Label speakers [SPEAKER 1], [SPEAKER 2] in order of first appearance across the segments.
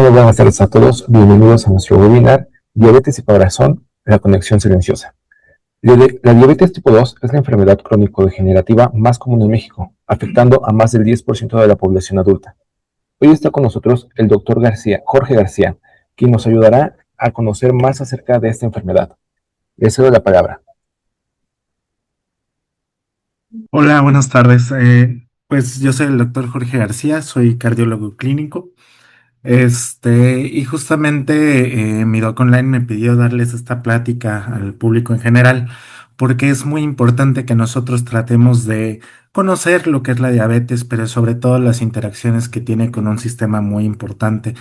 [SPEAKER 1] Hola, buenas tardes a todos. Bienvenidos a nuestro webinar Diabetes y Corazón, la conexión silenciosa. La diabetes tipo 2 es la enfermedad crónico-degenerativa más común en México, afectando a más del 10% de la población adulta. Hoy está con nosotros el doctor Jorge García, quien nos ayudará a conocer más acerca de esta enfermedad. Le cedo la palabra.
[SPEAKER 2] Hola, buenas tardes. Pues yo soy el doctor Jorge García, soy cardiólogo clínico. Y justamente mi doc online me pidió darles esta plática al público en general, porque es muy importante que nosotros tratemos de conocer lo que es la diabetes, pero sobre todo las interacciones que tiene con un sistema muy importante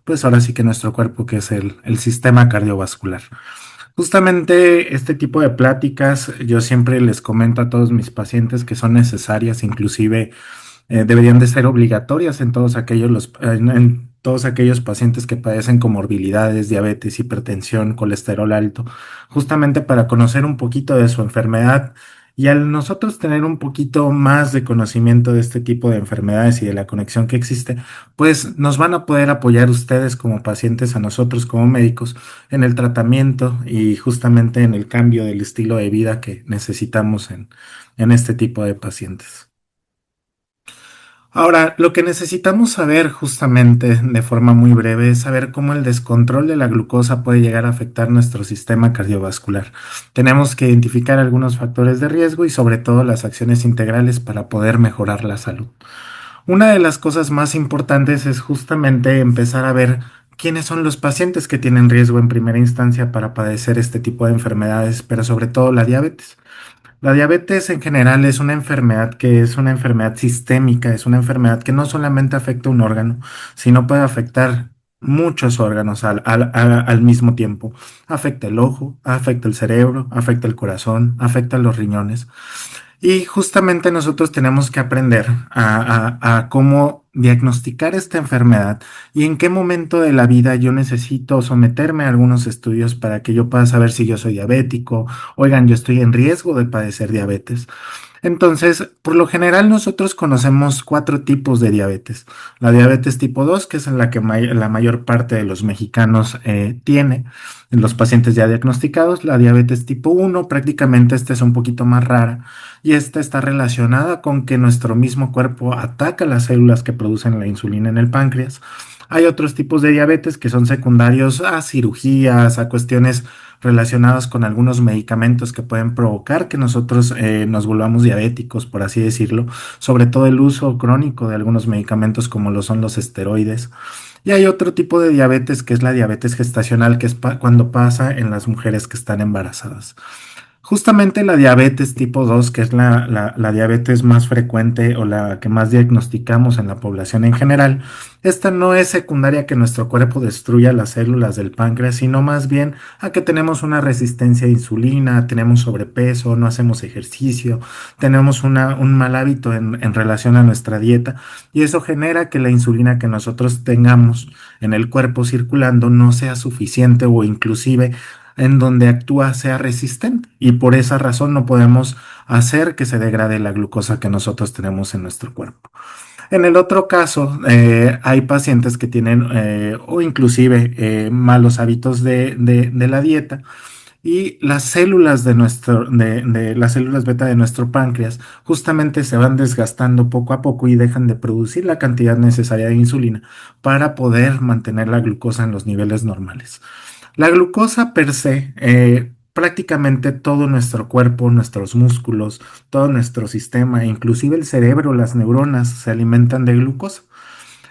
[SPEAKER 2] pues ahora sí que nuestro cuerpo, que es el sistema cardiovascular. Justamente este tipo de pláticas yo siempre les comento a todos mis pacientes que son necesarias, inclusive deberían de ser obligatorias en todos en todos aquellos pacientes que padecen comorbilidades, diabetes, hipertensión, colesterol alto, justamente para conocer un poquito de su enfermedad. Y al nosotros tener un poquito más de conocimiento de este tipo de enfermedades y de la conexión que existe, pues nos van a poder apoyar ustedes como pacientes a nosotros como médicos en el tratamiento y justamente en el cambio del estilo de vida que necesitamos en este tipo de pacientes. Ahora, lo que necesitamos saber justamente de forma muy breve es saber cómo el descontrol de la glucosa puede llegar a afectar nuestro sistema cardiovascular. Tenemos que identificar algunos factores de riesgo y sobre todo las acciones integrales para poder mejorar la salud. Una de las cosas más importantes es justamente empezar a ver quiénes son los pacientes que tienen riesgo en primera instancia para padecer este tipo de enfermedades, pero sobre todo la diabetes. La diabetes en general es una enfermedad que es una enfermedad sistémica, es una enfermedad que no solamente afecta un órgano, sino puede afectar muchos órganos al mismo tiempo. Afecta el ojo, afecta el cerebro, afecta el corazón, afecta los riñones. Y justamente nosotros tenemos que aprender a cómo diagnosticar esta enfermedad y en qué momento de la vida yo necesito someterme a algunos estudios para que yo pueda saber si yo soy diabético. Oigan, yo estoy en riesgo de padecer diabetes. Entonces, por lo general nosotros conocemos cuatro tipos de diabetes. La diabetes tipo 2, que es en la que la mayor parte de los mexicanos tiene, en los pacientes ya diagnosticados. La diabetes tipo 1, prácticamente esta es un poquito más rara y esta está relacionada con que nuestro mismo cuerpo ataca las células que producen la insulina en el páncreas. Hay otros tipos de diabetes que son secundarios a cirugías, a cuestiones relacionadas con algunos medicamentos que pueden provocar que nosotros nos volvamos diabéticos, por así decirlo, sobre todo el uso crónico de algunos medicamentos como lo son los esteroides. Y hay otro tipo de diabetes que es la diabetes gestacional, que es cuando pasa en las mujeres que están embarazadas. Justamente la diabetes tipo 2, que es la diabetes más frecuente o la que más diagnosticamos en la población en general, esta no es secundaria a que nuestro cuerpo destruya las células del páncreas, sino más bien a que tenemos una resistencia a insulina, tenemos sobrepeso, no hacemos ejercicio, tenemos un mal hábito en relación a nuestra dieta y eso genera que la insulina que nosotros tengamos en el cuerpo circulando no sea suficiente o inclusive en donde actúa sea resistente y por esa razón no podemos hacer que se degrade la glucosa que nosotros tenemos en nuestro cuerpo. En el otro caso, hay pacientes que tienen o inclusive malos hábitos de la dieta y las células de las células beta de nuestro páncreas justamente se van desgastando poco a poco y dejan de producir la cantidad necesaria de insulina para poder mantener la glucosa en los niveles normales. La glucosa per se, prácticamente todo nuestro cuerpo, nuestros músculos, todo nuestro sistema, inclusive el cerebro, las neuronas, se alimentan de glucosa.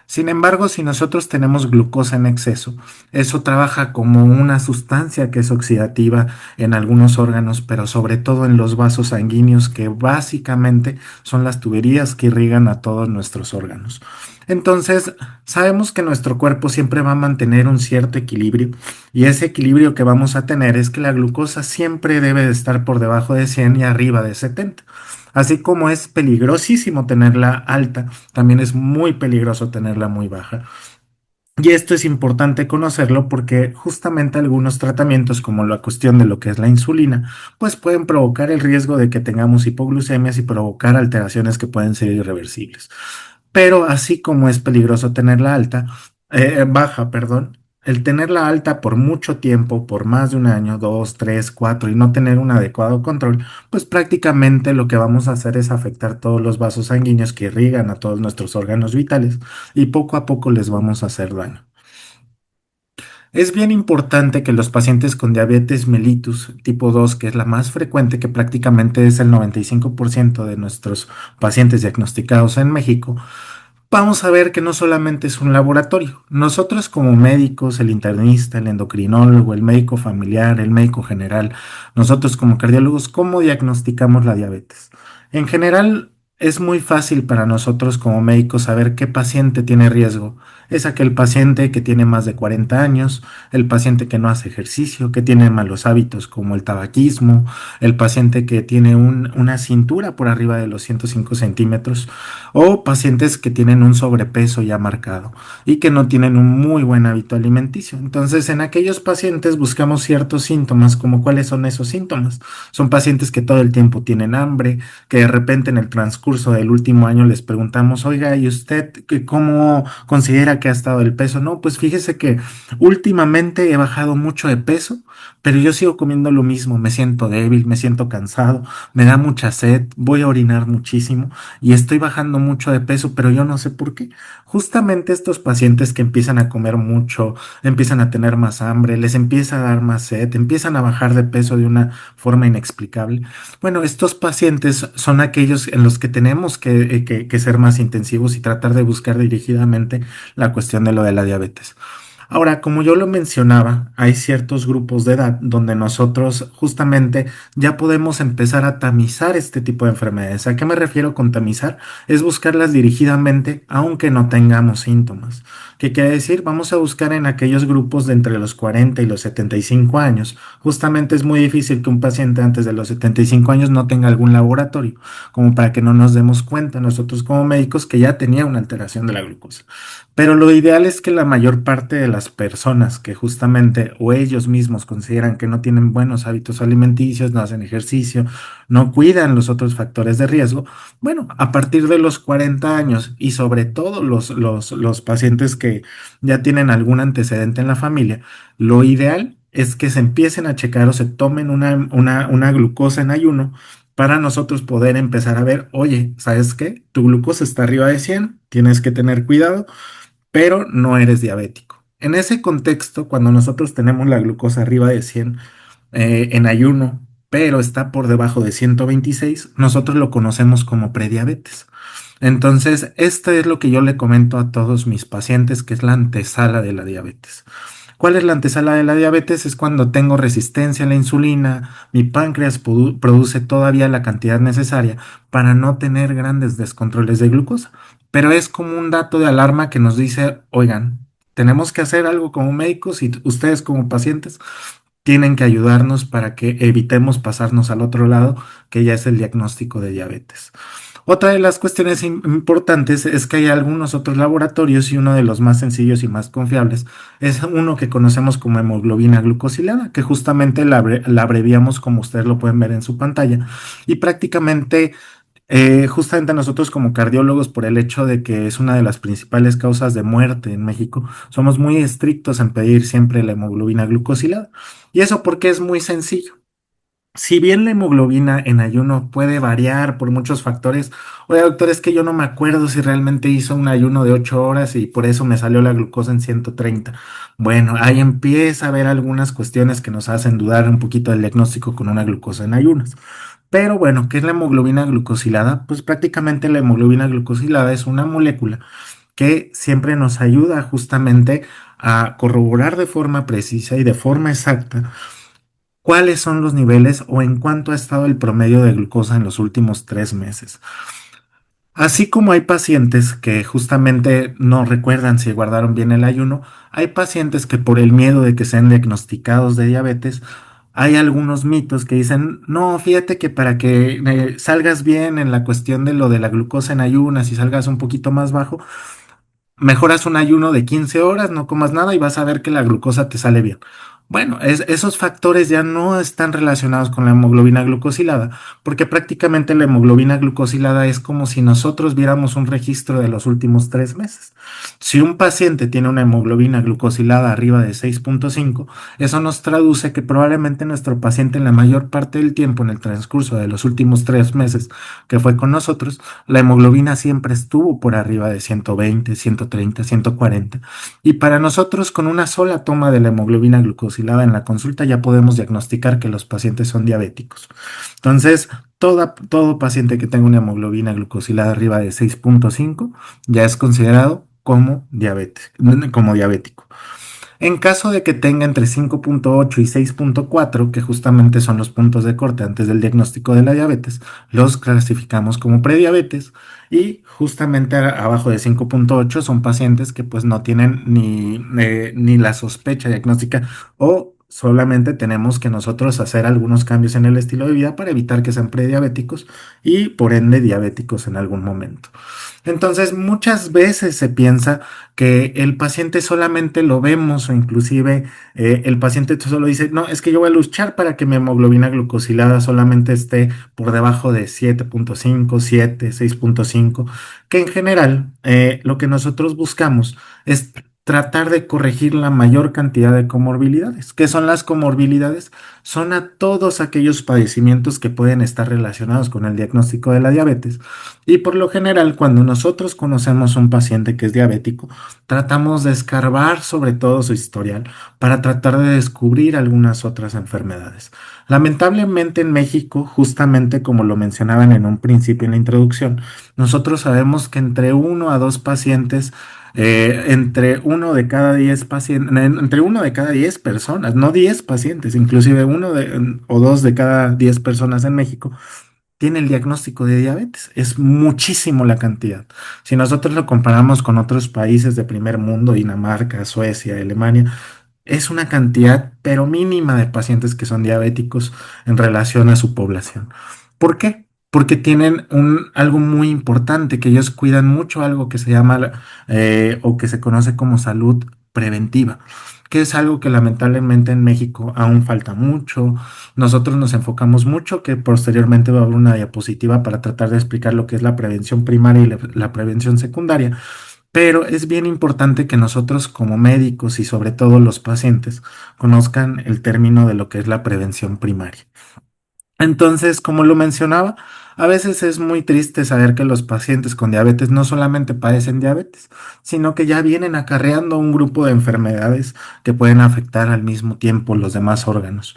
[SPEAKER 2] Sin embargo, si nosotros tenemos glucosa en exceso, eso trabaja como una sustancia que es oxidativa en algunos órganos, pero sobre todo en los vasos sanguíneos, que básicamente son las tuberías que irrigan a todos nuestros órganos. Entonces, sabemos que nuestro cuerpo siempre va a mantener un cierto equilibrio y ese equilibrio que vamos a tener es que la glucosa siempre debe de estar por debajo de 100 y arriba de 70. Así como es peligrosísimo tenerla alta, también es muy peligroso tenerla muy baja. Y esto es importante conocerlo porque justamente algunos tratamientos, como la cuestión de lo que es la insulina, pues pueden provocar el riesgo de que tengamos hipoglucemias y provocar alteraciones que pueden ser irreversibles. Pero así como es peligroso tenerla alta, baja, perdón, el tenerla alta por mucho tiempo, por más de un año, dos, tres, cuatro, y no tener un adecuado control, pues prácticamente lo que vamos a hacer es afectar todos los vasos sanguíneos que irrigan a todos nuestros órganos vitales y poco a poco les vamos a hacer daño. Es bien importante que los pacientes con diabetes mellitus tipo 2, que es la más frecuente, que prácticamente es el 95% de nuestros pacientes diagnosticados en México, vamos a ver que no solamente es un laboratorio. Nosotros como médicos, el internista, el endocrinólogo, el médico familiar, el médico general, nosotros como cardiólogos, ¿cómo diagnosticamos la diabetes? En general, es muy fácil para nosotros como médicos saber qué paciente tiene riesgo. Es aquel paciente que tiene más de 40 años, el paciente que no hace ejercicio, que tiene malos hábitos como el tabaquismo, el paciente que tiene una cintura por arriba de los 105 centímetros o pacientes que tienen un sobrepeso ya marcado y que no tienen un muy buen hábito alimenticio. Entonces, en aquellos pacientes buscamos ciertos síntomas, como cuáles son esos síntomas. Son pacientes que todo el tiempo tienen hambre, que de repente en el transcurso del último año les preguntamos, oiga, ¿y usted cómo considera que ha estado el peso? No, pues fíjese que últimamente he bajado mucho de peso, pero yo sigo comiendo lo mismo, me siento débil, me siento cansado, me da mucha sed, voy a orinar muchísimo y estoy bajando mucho de peso, pero yo no sé por qué. Justamente estos pacientes que empiezan a comer mucho, empiezan a tener más hambre, les empieza a dar más sed, empiezan a bajar de peso de una forma inexplicable. Bueno, estos pacientes son aquellos en los que tenemos que ser más intensivos y tratar de buscar dirigidamente la cuestión de lo de la diabetes. Ahora, como yo lo mencionaba, hay ciertos grupos de edad donde nosotros justamente ya podemos empezar a tamizar este tipo de enfermedades. ¿A qué me refiero con tamizar? Es buscarlas dirigidamente aunque no tengamos síntomas. ¿Qué quiere decir? Vamos a buscar en aquellos grupos de entre los 40 y los 75 años. Justamente es muy difícil que un paciente antes de los 75 años no tenga algún laboratorio, como para que no nos demos cuenta nosotros como médicos que ya tenía una alteración de la glucosa. Pero lo ideal es que la mayor parte de las personas que justamente o ellos mismos consideran que no tienen buenos hábitos alimenticios, no hacen ejercicio, no cuidan los otros factores de riesgo, bueno, a partir de los 40 años y sobre todo los pacientes que ya tienen algún antecedente en la familia, lo ideal es que se empiecen a checar o se tomen una glucosa en ayuno para nosotros poder empezar a ver, oye, ¿sabes qué? Tu glucosa está arriba de 100, tienes que tener cuidado, pero no eres diabético. En ese contexto, cuando nosotros tenemos la glucosa arriba de 100 en ayuno, pero está por debajo de 126, nosotros lo conocemos como prediabetes. Entonces, esto es lo que yo le comento a todos mis pacientes, que es la antesala de la diabetes. ¿Cuál es la antesala de la diabetes? Es cuando tengo resistencia a la insulina, mi páncreas produce todavía la cantidad necesaria para no tener grandes descontroles de glucosa. Pero es como un dato de alarma que nos dice, oigan, tenemos que hacer algo como médicos y ustedes como pacientes tienen que ayudarnos para que evitemos pasarnos al otro lado, que ya es el diagnóstico de diabetes. Otra de las cuestiones importantes es que hay algunos otros laboratorios y uno de los más sencillos y más confiables es uno que conocemos como hemoglobina glucosilada, que justamente la abreviamos como ustedes lo pueden ver en su pantalla. Y prácticamente, justamente nosotros como cardiólogos, por el hecho de que es una de las principales causas de muerte en México, somos muy estrictos en pedir siempre la hemoglobina glucosilada. Y eso porque es muy sencillo. Si bien la hemoglobina en ayuno puede variar por muchos factores, oye, doctor, es que yo no me acuerdo si realmente hizo un ayuno de 8 horas y por eso me salió la glucosa en 130. Bueno, ahí empieza a haber algunas cuestiones que nos hacen dudar un poquito del diagnóstico con una glucosa en ayunas. Pero bueno, ¿qué es la hemoglobina glucosilada? Pues prácticamente la hemoglobina glucosilada es una molécula que siempre nos ayuda justamente a corroborar de forma precisa y de forma exacta cuáles son los niveles o en cuánto ha estado el promedio de glucosa en los últimos 3 meses. Así como hay pacientes que justamente no recuerdan si guardaron bien el ayuno, hay pacientes que por el miedo de que sean diagnosticados de diabetes, hay algunos mitos que dicen, no, fíjate que para que salgas bien en la cuestión de lo de la glucosa en ayunas y salgas un poquito más bajo, mejoras un ayuno de 15 horas, no comas nada y vas a ver que la glucosa te sale bien. Bueno, esos factores ya no están relacionados con la hemoglobina glucosilada, porque prácticamente la hemoglobina glucosilada es como si nosotros viéramos un registro de los últimos 3 meses. Si un paciente tiene una hemoglobina glucosilada arriba de 6,5, eso nos traduce que probablemente nuestro paciente en la mayor parte del tiempo, en el transcurso de los últimos 3 meses que fue con nosotros, la hemoglobina siempre estuvo por arriba de 120, 130, 140. Y para nosotros, con una sola toma de la hemoglobina glucosilada en la consulta, ya podemos diagnosticar que los pacientes son diabéticos. Entonces, todo paciente que tenga una hemoglobina glucosilada arriba de 6,5 ya es considerado como diabético. En caso de que tenga entre 5,8 y 6,4, que justamente son los puntos de corte antes del diagnóstico de la diabetes, los clasificamos como prediabetes y justamente abajo de 5,8 son pacientes que pues no tienen ni la sospecha diagnóstica o solamente tenemos que nosotros hacer algunos cambios en el estilo de vida para evitar que sean prediabéticos y por ende diabéticos en algún momento. Entonces, muchas veces se piensa que el paciente solamente lo vemos o inclusive el paciente solo dice, no, es que yo voy a luchar para que mi hemoglobina glucosilada solamente esté por debajo de 7,5, 7, 6,5, que en general lo que nosotros buscamos es tratar de corregir la mayor cantidad de comorbilidades. ¿Qué son las comorbilidades? Son a todos aquellos padecimientos que pueden estar relacionados con el diagnóstico de la diabetes y por lo general, cuando nosotros conocemos un paciente que es diabético, tratamos de escarbar sobre todo su historial para tratar de descubrir algunas otras enfermedades. Lamentablemente en México, justamente como lo mencionaban en un principio en la introducción, nosotros sabemos que entre 1 a 2 pacientes, entre 1 de cada 10 pacientes, entre 1 de cada 10 personas, no 10 pacientes, inclusive o 2 de cada 10 personas en México, tiene el diagnóstico de diabetes. Es muchísimo la cantidad. Si nosotros lo comparamos con otros países de primer mundo, Dinamarca, Suecia, Alemania, es una cantidad, pero mínima de pacientes que son diabéticos en relación a su población. ¿Por qué? Porque tienen algo muy importante, que ellos cuidan mucho algo que se llama o que se conoce como salud preventiva, que es algo que lamentablemente en México aún falta mucho. Nosotros nos enfocamos mucho, que posteriormente va a haber una diapositiva para tratar de explicar lo que es la prevención primaria y la prevención secundaria, pero es bien importante que nosotros como médicos y sobre todo los pacientes conozcan el término de lo que es la prevención primaria. Entonces, como lo mencionaba, a veces es muy triste saber que los pacientes con diabetes no solamente padecen diabetes, sino que ya vienen acarreando un grupo de enfermedades que pueden afectar al mismo tiempo los demás órganos.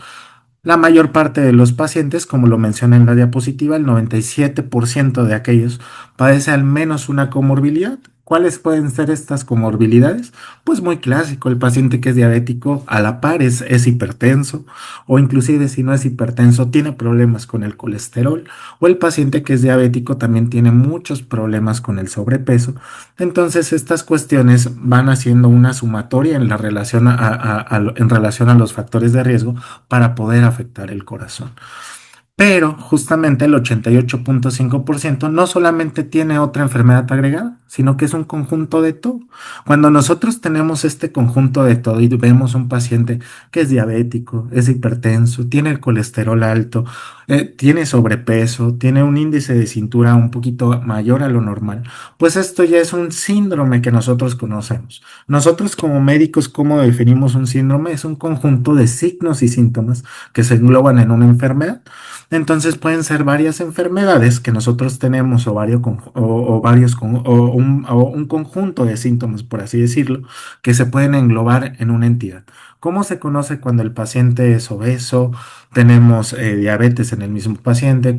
[SPEAKER 2] La mayor parte de los pacientes, como lo menciona en la diapositiva, el 97% de aquellos padece al menos una comorbilidad. ¿Cuáles pueden ser estas comorbilidades? Pues muy clásico, el paciente que es diabético a la par es hipertenso o inclusive si no es hipertenso tiene problemas con el colesterol o el paciente que es diabético también tiene muchos problemas con el sobrepeso. Entonces estas cuestiones van haciendo una sumatoria en la relación en relación a los factores de riesgo para poder afectar el corazón. Pero justamente el 88,5% no solamente tiene otra enfermedad agregada, sino que es un conjunto de todo. Cuando nosotros tenemos este conjunto de todo y vemos un paciente que es diabético, es hipertenso, tiene el colesterol alto, tiene sobrepeso, tiene un índice de cintura un poquito mayor a lo normal, pues esto ya es un síndrome que nosotros conocemos. Nosotros como médicos, ¿cómo definimos un síndrome? Es un conjunto de signos y síntomas que se engloban en una enfermedad. Entonces pueden ser varias enfermedades que nosotros tenemos o un conjunto de síntomas, por así decirlo, que se pueden englobar en una entidad. ¿Cómo se conoce cuando el paciente es obeso? Tenemos diabetes en el mismo paciente,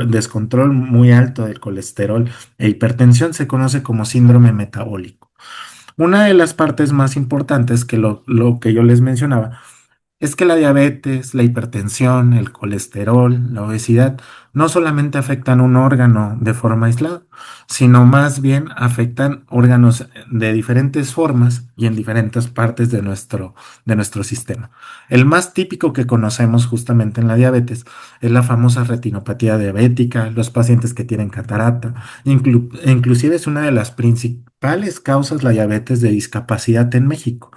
[SPEAKER 2] descontrol muy alto del colesterol e hipertensión, se conoce como síndrome metabólico. Una de las partes más importantes que lo que yo les mencionaba es que la diabetes, la hipertensión, el colesterol, la obesidad no solamente afectan un órgano de forma aislada, sino más bien afectan órganos de diferentes formas y en diferentes partes de nuestro sistema. El más típico que conocemos justamente en la diabetes es la famosa retinopatía diabética, los pacientes que tienen catarata, inclusive es una de las principales causas la diabetes de discapacidad en México.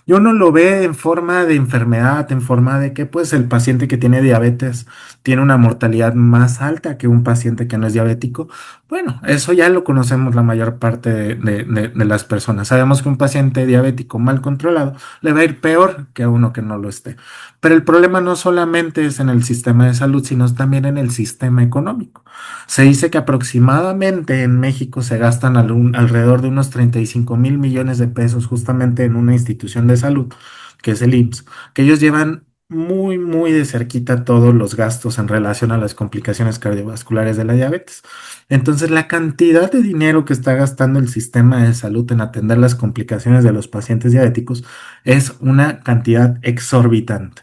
[SPEAKER 2] Y uno lo ve en forma de enfermedad, en forma de que pues el paciente que tiene diabetes tiene una mortalidad más alta que un paciente que no es diabético. Bueno, eso ya lo conocemos la mayor parte de las personas. Sabemos que un paciente diabético mal controlado le va a ir peor que a uno que no lo esté. Pero el problema no solamente es en el sistema de salud, sino también en el sistema económico. Se dice que aproximadamente en México se gastan alrededor de unos 35.000 millones de pesos justamente en una institución de salud, que es el IMSS, que ellos llevan muy, muy de cerquita todos los gastos en relación a las complicaciones cardiovasculares de la diabetes. Entonces, la cantidad de dinero que está gastando el sistema de salud en atender las complicaciones de los pacientes diabéticos es una cantidad exorbitante.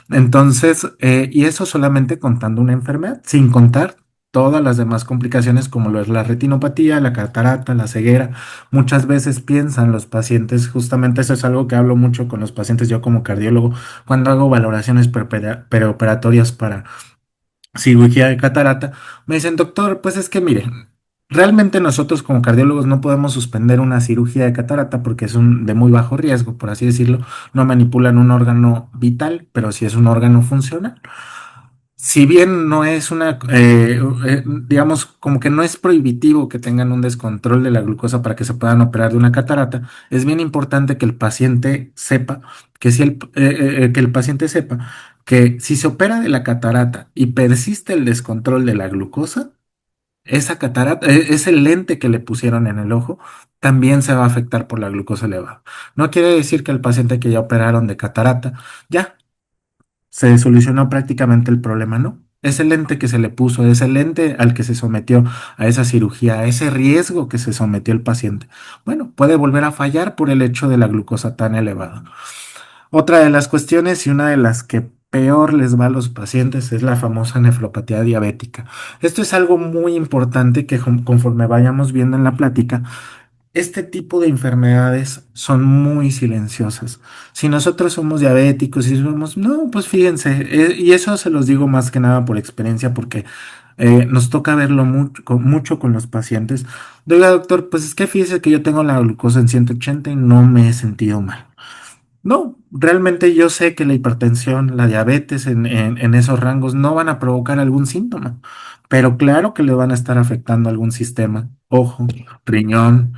[SPEAKER 2] Entonces, y eso solamente contando una enfermedad, sin contar todas las demás complicaciones como lo es la retinopatía, la catarata, la ceguera. Muchas veces piensan los pacientes, justamente eso es algo que hablo mucho con los pacientes yo como cardiólogo, cuando hago valoraciones preoperatorias para cirugía de catarata, me dicen, doctor, pues es que mire, realmente nosotros como cardiólogos no podemos suspender una cirugía de catarata porque es de muy bajo riesgo, por así decirlo, no manipulan un órgano vital, pero sí es un órgano funcional. Si bien no es digamos, como que no es prohibitivo que tengan un descontrol de la glucosa para que se puedan operar de una catarata, es bien importante que el paciente sepa que el paciente sepa que si se opera de la catarata y persiste el descontrol de la glucosa, esa catarata, ese lente que le pusieron en el ojo, también se va a afectar por la glucosa elevada. No quiere decir que el paciente que ya operaron de catarata, ya se solucionó prácticamente el problema, ¿no? Ese lente que se le puso, ese lente al que se sometió a esa cirugía, a ese riesgo que se sometió el paciente, bueno, puede volver a fallar por el hecho de la glucosa tan elevada. Otra de las cuestiones y una de las que peor les va a los pacientes es la famosa nefropatía diabética. Esto es algo muy importante que conforme vayamos viendo en la plática, este tipo de enfermedades son muy silenciosas. Si nosotros somos diabéticos y somos, no, pues fíjense, y eso se los digo más que nada por experiencia, porque nos toca verlo mucho con los pacientes. Oiga, doctor, pues es que fíjese que yo tengo la glucosa en 180 y no me he sentido mal. No, realmente yo sé que la hipertensión, la diabetes en esos rangos no van a provocar algún síntoma, pero claro que le van a estar afectando algún sistema, ojo, riñón,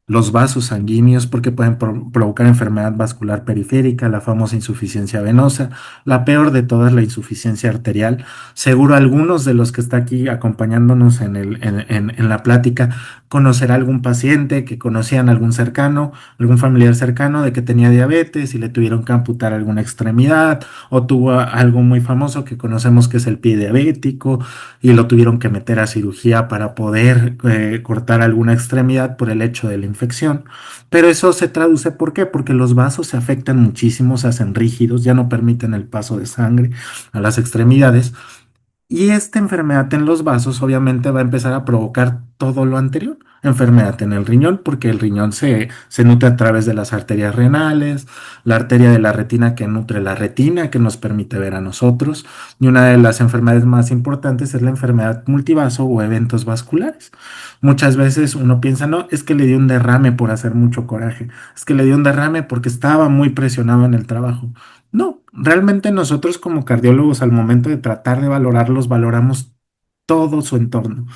[SPEAKER 2] los vasos sanguíneos porque pueden provocar enfermedad vascular periférica, la famosa insuficiencia venosa, la peor de todas, la insuficiencia arterial. Seguro algunos de los que está aquí acompañándonos en la plática conocerá algún paciente que conocían algún cercano, algún familiar cercano de que tenía diabetes y le tuvieron que amputar alguna extremidad o tuvo algo muy famoso que conocemos que es el pie diabético y lo tuvieron que meter a cirugía para poder cortar alguna extremidad por el hecho de la infección. Pero eso se traduce, ¿por qué? Porque los vasos se afectan muchísimo, se hacen rígidos, ya no permiten el paso de sangre a las extremidades. Y esta enfermedad en los vasos obviamente va a empezar a provocar todo lo anterior. Enfermedad en el riñón, porque el riñón se nutre a través de las arterias renales, la arteria de la retina que nutre la retina, que nos permite ver a nosotros. Y una de las enfermedades más importantes es la enfermedad multivaso o eventos vasculares. Muchas veces uno piensa, no, es que le dio un derrame por hacer mucho coraje, es que le dio un derrame porque estaba muy presionado en el trabajo. No, realmente nosotros como cardiólogos al momento de tratar de valorarlos, valoramos todo su entorno,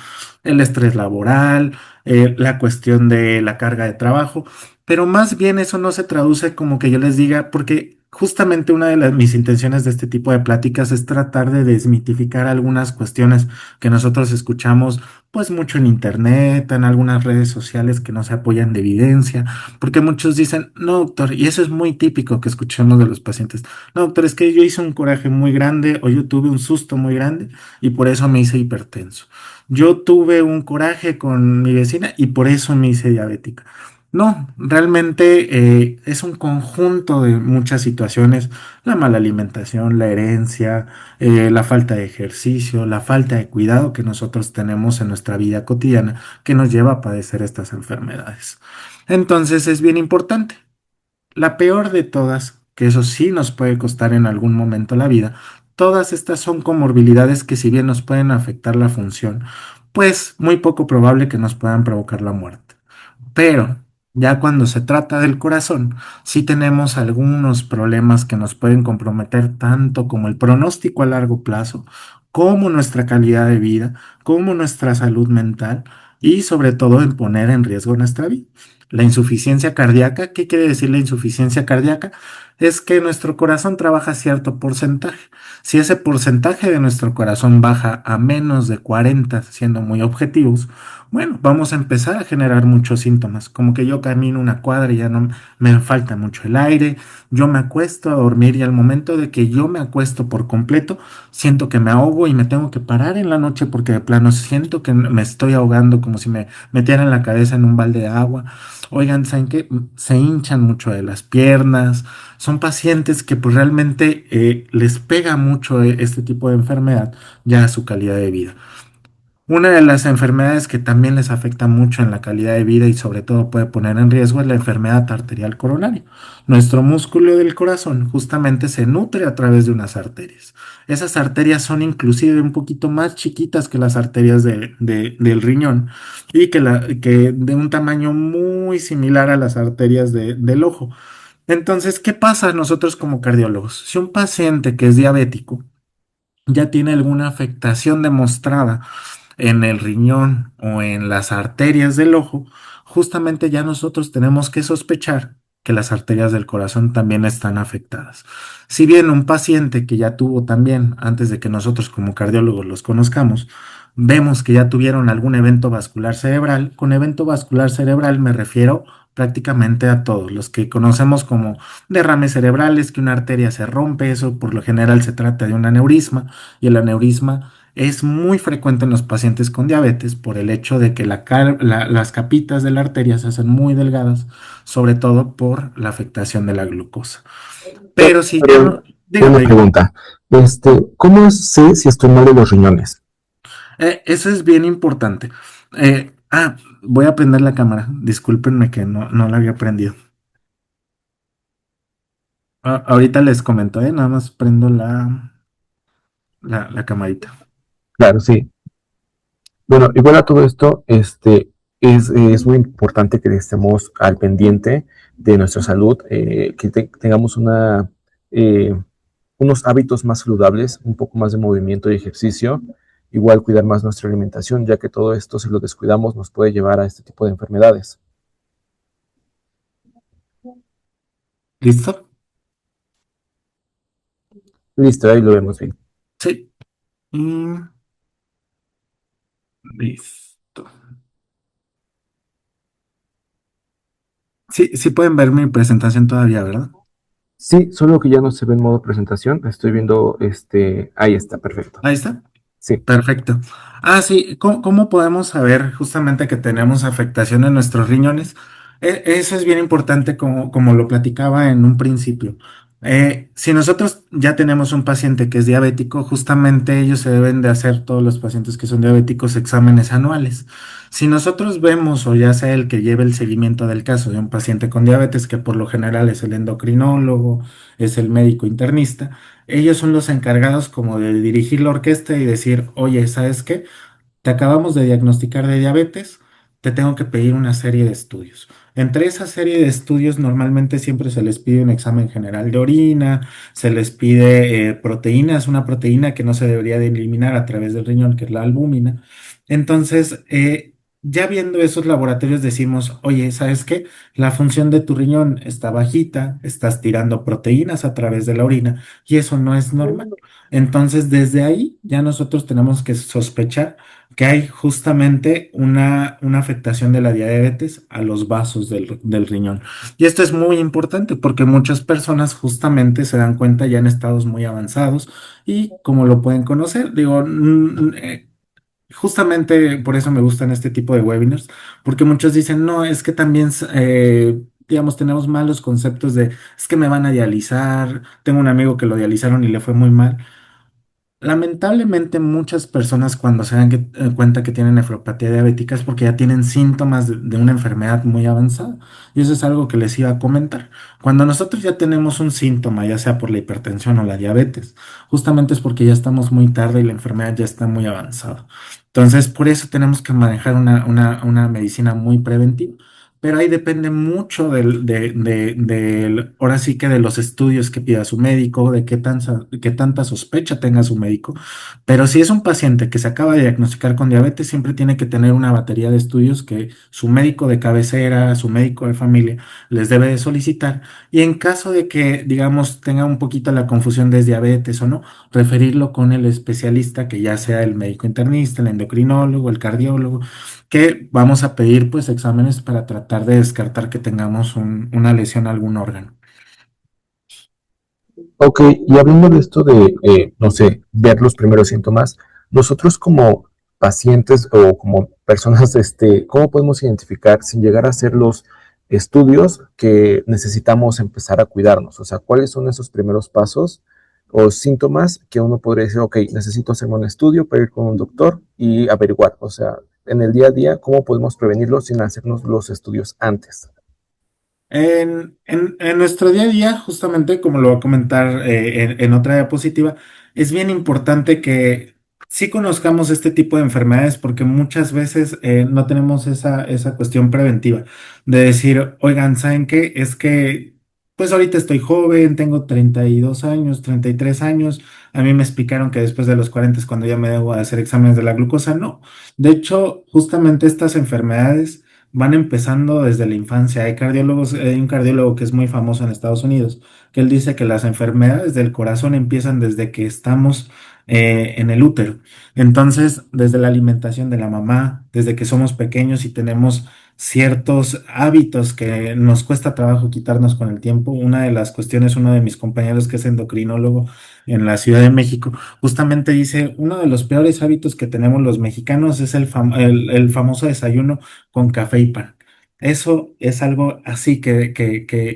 [SPEAKER 2] el estrés laboral, la cuestión de la carga de trabajo, pero más bien eso no se traduce como que yo les diga, porque justamente una de mis intenciones de este tipo de pláticas es tratar de desmitificar algunas cuestiones que nosotros escuchamos pues mucho en internet, en algunas redes sociales que no se apoyan de evidencia, porque muchos dicen, no, doctor, y eso es muy típico que escuchemos de los pacientes, no, doctor, es que yo hice un coraje muy grande o yo tuve un susto muy grande y por eso me hice hipertenso. Yo tuve un coraje con mi vecina y por eso me hice diabética. No, realmente es un conjunto de muchas situaciones, la mala alimentación, la herencia, la falta de ejercicio, la falta de cuidado que nosotros tenemos en nuestra vida cotidiana que nos lleva a padecer estas enfermedades. Entonces es bien importante. La peor de todas, que eso sí nos puede costar en algún momento la vida, todas estas son comorbilidades que si bien nos pueden afectar la función, pues muy poco probable que nos puedan provocar la muerte. Pero ya cuando se trata del corazón, sí tenemos algunos problemas que nos pueden comprometer tanto como el pronóstico a largo plazo, como nuestra calidad de vida, como nuestra salud mental y sobre todo en poner en riesgo nuestra vida. La insuficiencia cardíaca, ¿qué quiere decir la insuficiencia cardíaca? Es que nuestro corazón trabaja cierto porcentaje. Si ese porcentaje de nuestro corazón baja a menos de 40, siendo muy objetivos, bueno, vamos a empezar a generar muchos síntomas, como que yo camino una cuadra y ya no me falta mucho el aire, yo me acuesto a dormir y al momento de que yo me acuesto por completo, siento que me ahogo y me tengo que parar en la noche porque de plano siento que me estoy ahogando como si me metieran la cabeza en un balde de agua. Oigan, ¿saben qué? Se hinchan mucho de las piernas, son pacientes que pues realmente les pega mucho este tipo de enfermedad ya a su calidad de vida. Una de las enfermedades que también les afecta mucho en la calidad de vida y sobre todo puede poner en riesgo es la enfermedad arterial coronaria. Nuestro músculo del corazón justamente se nutre a través de unas arterias. Esas arterias son inclusive un poquito más chiquitas que las arterias del riñón y que de un tamaño muy similar a las arterias del ojo. Entonces, ¿qué pasa nosotros como cardiólogos? Si un paciente que es diabético ya tiene alguna afectación demostrada en el riñón o en las arterias del ojo, justamente ya nosotros tenemos que sospechar que las arterias del corazón también están afectadas. Si bien un paciente que ya tuvo también, antes de que nosotros como cardiólogos los conozcamos, vemos que ya tuvieron algún evento vascular cerebral, con evento vascular cerebral me refiero prácticamente a todos los que conocemos como derrames cerebrales, que una arteria se rompe, eso por lo general se trata de un aneurisma y el aneurisma es muy frecuente en los pacientes con diabetes por el hecho de que las capitas de la arteria se hacen muy delgadas, sobre todo por la afectación de la glucosa. Pero si ya
[SPEAKER 1] Pero
[SPEAKER 2] no,
[SPEAKER 1] una
[SPEAKER 2] dígame, dígame.
[SPEAKER 1] pregunta, ¿cómo sé si estoy mal de los riñones?
[SPEAKER 2] Eso es bien importante. Voy a prender la cámara. Discúlpenme que no la había prendido. Ahorita les comento, nada más prendo la camarita.
[SPEAKER 1] Claro, sí. Bueno, igual a todo esto, es muy importante que estemos al pendiente de nuestra salud, que tengamos eh, unos hábitos más saludables, un poco más de movimiento y ejercicio, igual cuidar más nuestra alimentación, ya que todo esto, si lo descuidamos, nos puede llevar a este tipo de enfermedades.
[SPEAKER 2] ¿Listo?
[SPEAKER 1] Listo, ahí lo vemos bien.
[SPEAKER 2] Sí. Y listo. Sí, sí pueden ver mi presentación todavía, ¿verdad?
[SPEAKER 1] Sí, solo que ya no se ve en modo presentación, estoy viendo, ahí está, perfecto.
[SPEAKER 2] Ahí está.
[SPEAKER 1] Sí,
[SPEAKER 2] Perfecto. Sí, ¿cómo podemos saber justamente que tenemos afectación en nuestros riñones? Eso es bien importante como lo platicaba en un principio. Si nosotros ya tenemos un paciente que es diabético, justamente ellos se deben de hacer todos los pacientes que son diabéticos exámenes anuales. Si nosotros vemos, o ya sea el que lleve el seguimiento del caso de un paciente con diabetes, que por lo general es el endocrinólogo, es el médico internista, ellos son los encargados como de dirigir la orquesta y decir, oye, ¿sabes qué? Te acabamos de diagnosticar de diabetes, te tengo que pedir una serie de estudios. Entre esa serie de estudios normalmente siempre se les pide un examen general de orina, se les pide proteínas, una proteína que no se debería de eliminar a través del riñón, que es la albúmina. Entonces, ya viendo esos laboratorios decimos, oye, ¿sabes qué? La función de tu riñón está bajita, estás tirando proteínas a través de la orina y eso no es normal. Entonces, desde ahí ya nosotros tenemos que sospechar que hay justamente una afectación de la diabetes a los vasos del riñón. Y esto es muy importante porque muchas personas justamente se dan cuenta ya en estados muy avanzados y como lo pueden conocer, digo, Justamente por eso me gustan este tipo de webinars, porque muchos dicen, no, es que también, digamos, tenemos malos conceptos de, es que me van a dializar, tengo un amigo que lo dializaron y le fue muy mal. Lamentablemente muchas personas cuando se dan cuenta que tienen nefropatía diabética es porque ya tienen síntomas de una enfermedad muy avanzada. Y eso es algo que les iba a comentar. Cuando nosotros ya tenemos un síntoma, ya sea por la hipertensión o la diabetes, justamente es porque ya estamos muy tarde y la enfermedad ya está muy avanzada. Entonces, por eso tenemos que manejar una medicina muy preventiva. Pero ahí depende mucho ahora sí que de los estudios que pida su médico, de qué tanta sospecha tenga su médico. Pero si es un paciente que se acaba de diagnosticar con diabetes, siempre tiene que tener una batería de estudios que su médico de cabecera, su médico de familia, les debe de solicitar. Y en caso de que, digamos, tenga un poquito la confusión de es diabetes o no, referirlo con el especialista, que ya sea el médico internista, el endocrinólogo, el cardiólogo, que vamos a pedir pues exámenes para tratar de descartar que tengamos una lesión a algún órgano.
[SPEAKER 1] Ok, y hablando de esto de, no sé, ver los primeros síntomas, nosotros como pacientes o como personas, ¿cómo podemos identificar sin llegar a hacer los estudios que necesitamos empezar a cuidarnos? O sea, ¿cuáles son esos primeros pasos o síntomas que uno podría decir, ok, necesito hacerme un estudio para ir con un doctor y averiguar? O sea, en el día a día, ¿cómo podemos prevenirlo sin hacernos los estudios antes?
[SPEAKER 2] En nuestro día a día, justamente como lo voy a comentar en otra diapositiva, es bien importante que sí conozcamos este tipo de enfermedades porque muchas veces no tenemos esa cuestión preventiva de decir, oigan, ¿saben qué? Es que, pues ahorita estoy joven, tengo 32 años, 33 años, a mí me explicaron que después de los 40 es cuando ya me debo hacer exámenes de la glucosa. No, de hecho, justamente estas enfermedades van empezando desde la infancia. Hay cardiólogos, hay un cardiólogo que es muy famoso en Estados Unidos, que él dice que las enfermedades del corazón empiezan desde que estamos en el útero. Entonces, desde la alimentación de la mamá, desde que somos pequeños y tenemos ciertos hábitos que nos cuesta trabajo quitarnos con el tiempo. Una de las cuestiones, uno de mis compañeros que es endocrinólogo en la Ciudad de México, justamente dice, uno de los peores hábitos que tenemos los mexicanos es el famoso desayuno con café y pan. Eso es algo así que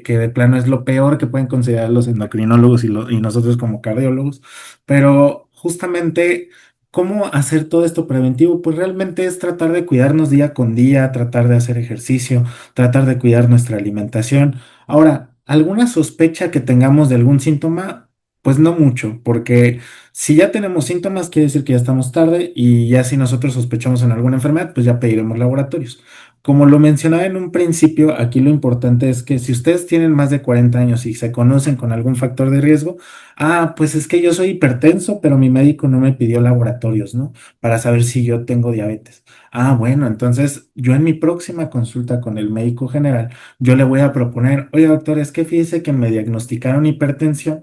[SPEAKER 2] de plano es lo peor que pueden considerar los endocrinólogos y nosotros como cardiólogos. Pero justamente, ¿cómo hacer todo esto preventivo? Pues realmente es tratar de cuidarnos día con día, tratar de hacer ejercicio, tratar de cuidar nuestra alimentación. Ahora, ¿alguna sospecha que tengamos de algún síntoma? Pues no mucho, porque si ya tenemos síntomas, quiere decir que ya estamos tarde y ya si nosotros sospechamos en alguna enfermedad, pues ya pediremos laboratorios. Como lo mencionaba en un principio, aquí lo importante es que si ustedes tienen más de 40 años y se conocen con algún factor de riesgo, pues es que yo soy hipertenso, pero mi médico no me pidió laboratorios, ¿no? Para saber si yo tengo diabetes. Bueno, entonces yo en mi próxima consulta con el médico general, yo le voy a proponer, oye doctor, es que fíjese que me diagnosticaron hipertensión,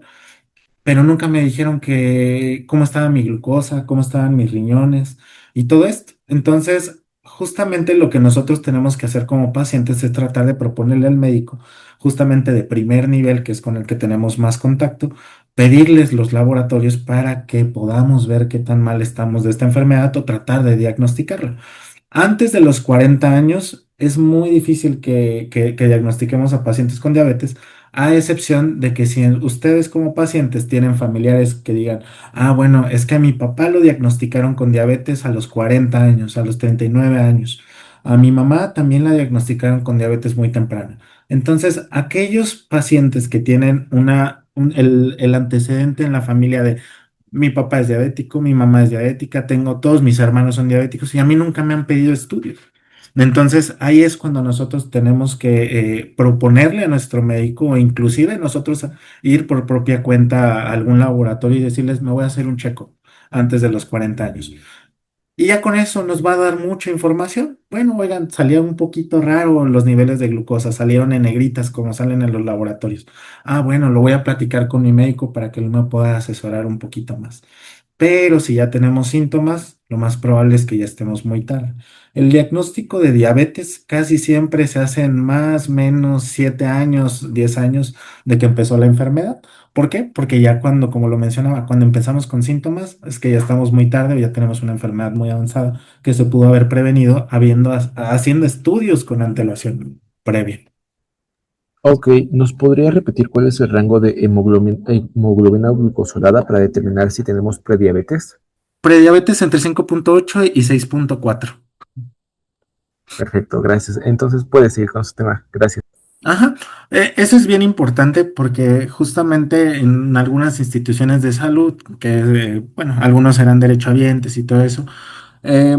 [SPEAKER 2] pero nunca me dijeron que cómo estaba mi glucosa, cómo estaban mis riñones y todo esto. Entonces, justamente lo que nosotros tenemos que hacer como pacientes es tratar de proponerle al médico, justamente de primer nivel, que es con el que tenemos más contacto, pedirles los laboratorios para que podamos ver qué tan mal estamos de esta enfermedad o tratar de diagnosticarla. Antes de los 40 años es muy difícil que diagnostiquemos a pacientes con diabetes, a excepción de que si ustedes como pacientes tienen familiares que digan, bueno, es que a mi papá lo diagnosticaron con diabetes a los 40 años, a los 39 años. A mi mamá también la diagnosticaron con diabetes muy temprana. Entonces, aquellos pacientes que tienen el antecedente en la familia de mi papá es diabético, mi mamá es diabética, tengo todos mis hermanos son diabéticos y a mí nunca me han pedido estudios. Entonces, ahí es cuando nosotros tenemos que proponerle a nuestro médico o inclusive nosotros ir por propia cuenta a algún laboratorio y decirles, me voy a hacer un checo antes de los 40 años. Y ya con eso nos va a dar mucha información. Bueno, oigan, salía un poquito raro los niveles de glucosa, salieron en negritas como salen en los laboratorios. Bueno, lo voy a platicar con mi médico para que él me pueda asesorar un poquito más. pero si ya tenemos síntomas, lo más probable es que ya estemos muy tarde. El diagnóstico de diabetes casi siempre se hace en más o menos 7 años, 10 años de que empezó la enfermedad. ¿Por qué? Porque ya cuando, como lo mencionaba, cuando empezamos con síntomas, es que ya estamos muy tarde o ya tenemos una enfermedad muy avanzada que se pudo haber prevenido haciendo estudios con antelación previa.
[SPEAKER 1] Ok, ¿nos podría repetir cuál es el rango de hemoglobina glucosilada para determinar si tenemos prediabetes?
[SPEAKER 2] Prediabetes entre 5,8 y 6,4.
[SPEAKER 1] Perfecto, gracias. Entonces puedes seguir con su tema. Gracias.
[SPEAKER 2] Ajá, eso es bien importante porque justamente en algunas instituciones de salud, que bueno, algunos eran derechohabientes y todo eso, eh,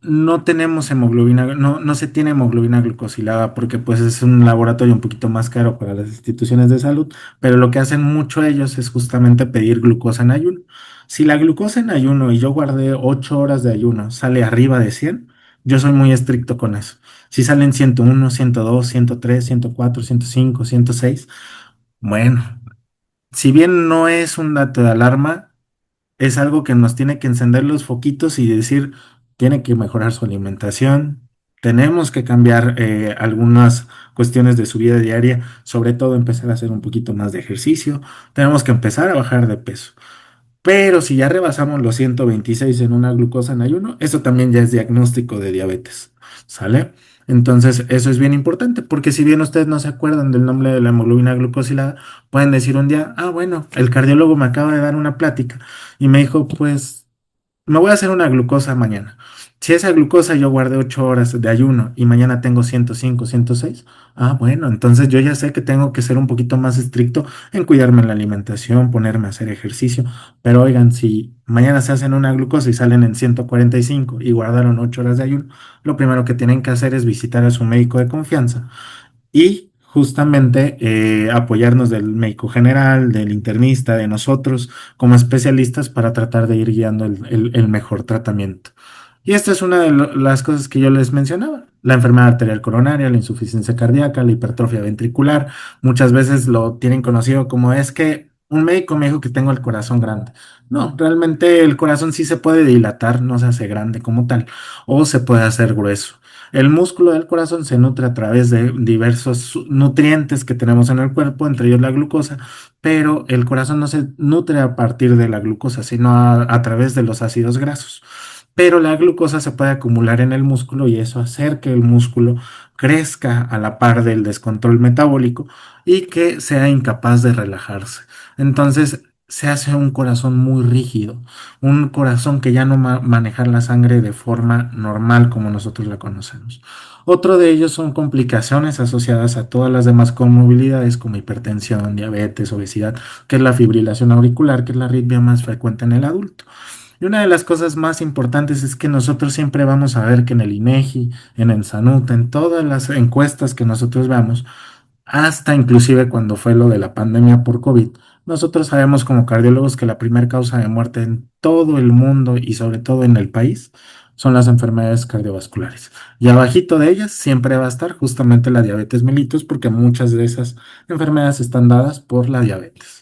[SPEAKER 2] no tenemos hemoglobina, no se tiene hemoglobina glucosilada porque pues es un laboratorio un poquito más caro para las instituciones de salud, pero lo que hacen mucho ellos es justamente pedir glucosa en ayuno. Si la glucosa en ayuno y yo guardé 8 horas de ayuno sale arriba de 100, yo soy muy estricto con eso. Si salen 101, 102, 103, 104, 105, 106, bueno, si bien no es un dato de alarma, es algo que nos tiene que encender los foquitos y decir, tiene que mejorar su alimentación, tenemos que cambiar algunas cuestiones de su vida diaria, sobre todo empezar a hacer un poquito más de ejercicio, tenemos que empezar a bajar de peso. Pero si ya rebasamos los 126 en una glucosa en ayuno, eso también ya es diagnóstico de diabetes, ¿sale? Entonces, eso es bien importante, porque si bien ustedes no se acuerdan del nombre de la hemoglobina glucosilada, pueden decir un día, ah, bueno, el cardiólogo me acaba de dar una plática y me dijo, pues me voy a hacer una glucosa mañana. Si esa glucosa yo guardé 8 horas de ayuno y mañana tengo 105, 106, ah, bueno, entonces yo ya sé que tengo que ser un poquito más estricto en cuidarme en la alimentación, ponerme a hacer ejercicio. Pero oigan, si mañana se hacen una glucosa y salen en 145 y guardaron 8 horas de ayuno, lo primero que tienen que hacer es visitar a su médico de confianza y justamente apoyarnos del médico general, del internista, de nosotros como especialistas para tratar de ir guiando el mejor tratamiento. Y esta es una de las cosas que yo les mencionaba. La enfermedad arterial coronaria, la insuficiencia cardíaca, la hipertrofia ventricular. Muchas veces lo tienen conocido como es que un médico me dijo que tengo el corazón grande. No, realmente el corazón sí se puede dilatar, no se hace grande como tal, o se puede hacer grueso. El músculo del corazón se nutre a través de diversos nutrientes que tenemos en el cuerpo, entre ellos la glucosa, pero el corazón no se nutre a partir de la glucosa, sino a través de los ácidos grasos. Pero la glucosa se puede acumular en el músculo y eso hacer que el músculo crezca a la par del descontrol metabólico y que sea incapaz de relajarse. Entonces se hace un corazón muy rígido, un corazón que ya no maneja la sangre de forma normal como nosotros la conocemos. Otro de ellos son complicaciones asociadas a todas las demás comorbilidades como hipertensión, diabetes, obesidad, que es la fibrilación auricular, que es la arritmia más frecuente en el adulto. Y una de las cosas más importantes es que nosotros siempre vamos a ver que en el INEGI, en el SANUT, en todas las encuestas que nosotros veamos, hasta inclusive cuando fue lo de la pandemia por COVID, nosotros sabemos como cardiólogos que la primera causa de muerte en todo el mundo y sobre todo en el país son las enfermedades cardiovasculares. Y abajito de ellas siempre va a estar justamente la diabetes mellitus porque muchas de esas enfermedades están dadas por la diabetes.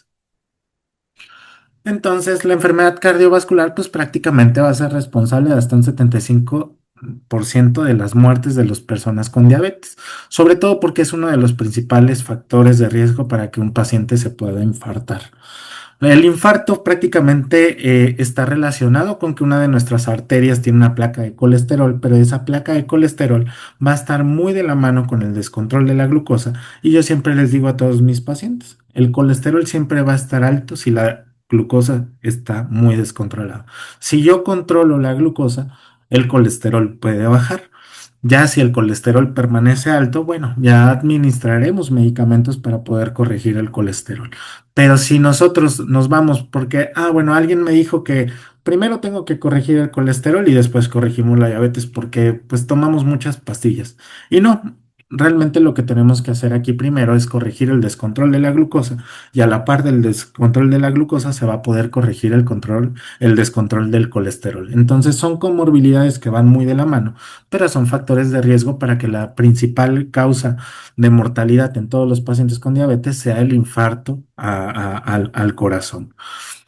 [SPEAKER 2] Entonces, la enfermedad cardiovascular, pues prácticamente va a ser responsable de hasta un 75% de las muertes de las personas con diabetes, sobre todo porque es uno de los principales factores de riesgo para que un paciente se pueda infartar. El infarto prácticamente está relacionado con que una de nuestras arterias tiene una placa de colesterol, pero esa placa de colesterol va a estar muy de la mano con el descontrol de la glucosa. Y yo siempre les digo a todos mis pacientes, el colesterol siempre va a estar alto si la glucosa está muy descontrolada. Si yo controlo la glucosa, el colesterol puede bajar. Ya si el colesterol permanece alto, bueno, ya administraremos medicamentos para poder corregir el colesterol. Pero si nosotros nos vamos porque, ah, bueno, alguien me dijo que primero tengo que corregir el colesterol y después corregimos la diabetes porque pues tomamos muchas pastillas. Y no, realmente lo que tenemos que hacer aquí primero es corregir el descontrol de la glucosa y a la par del descontrol de la glucosa se va a poder corregir el descontrol del colesterol. Entonces son comorbilidades que van muy de la mano, pero son factores de riesgo para que la principal causa de mortalidad en todos los pacientes con diabetes sea el infarto al corazón.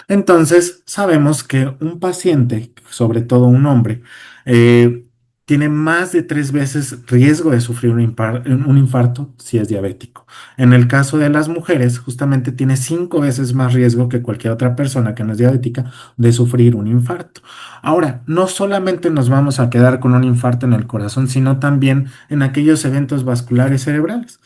[SPEAKER 2] Entonces, sabemos que un paciente, sobre todo un hombre, eh, tiene más de 3 veces riesgo de sufrir un infarto si es diabético. En el caso de las mujeres, justamente tiene 5 veces más riesgo que cualquier otra persona que no es diabética de sufrir un infarto. Ahora, no solamente nos vamos a quedar con un infarto en el corazón, sino también en aquellos eventos vasculares cerebrales.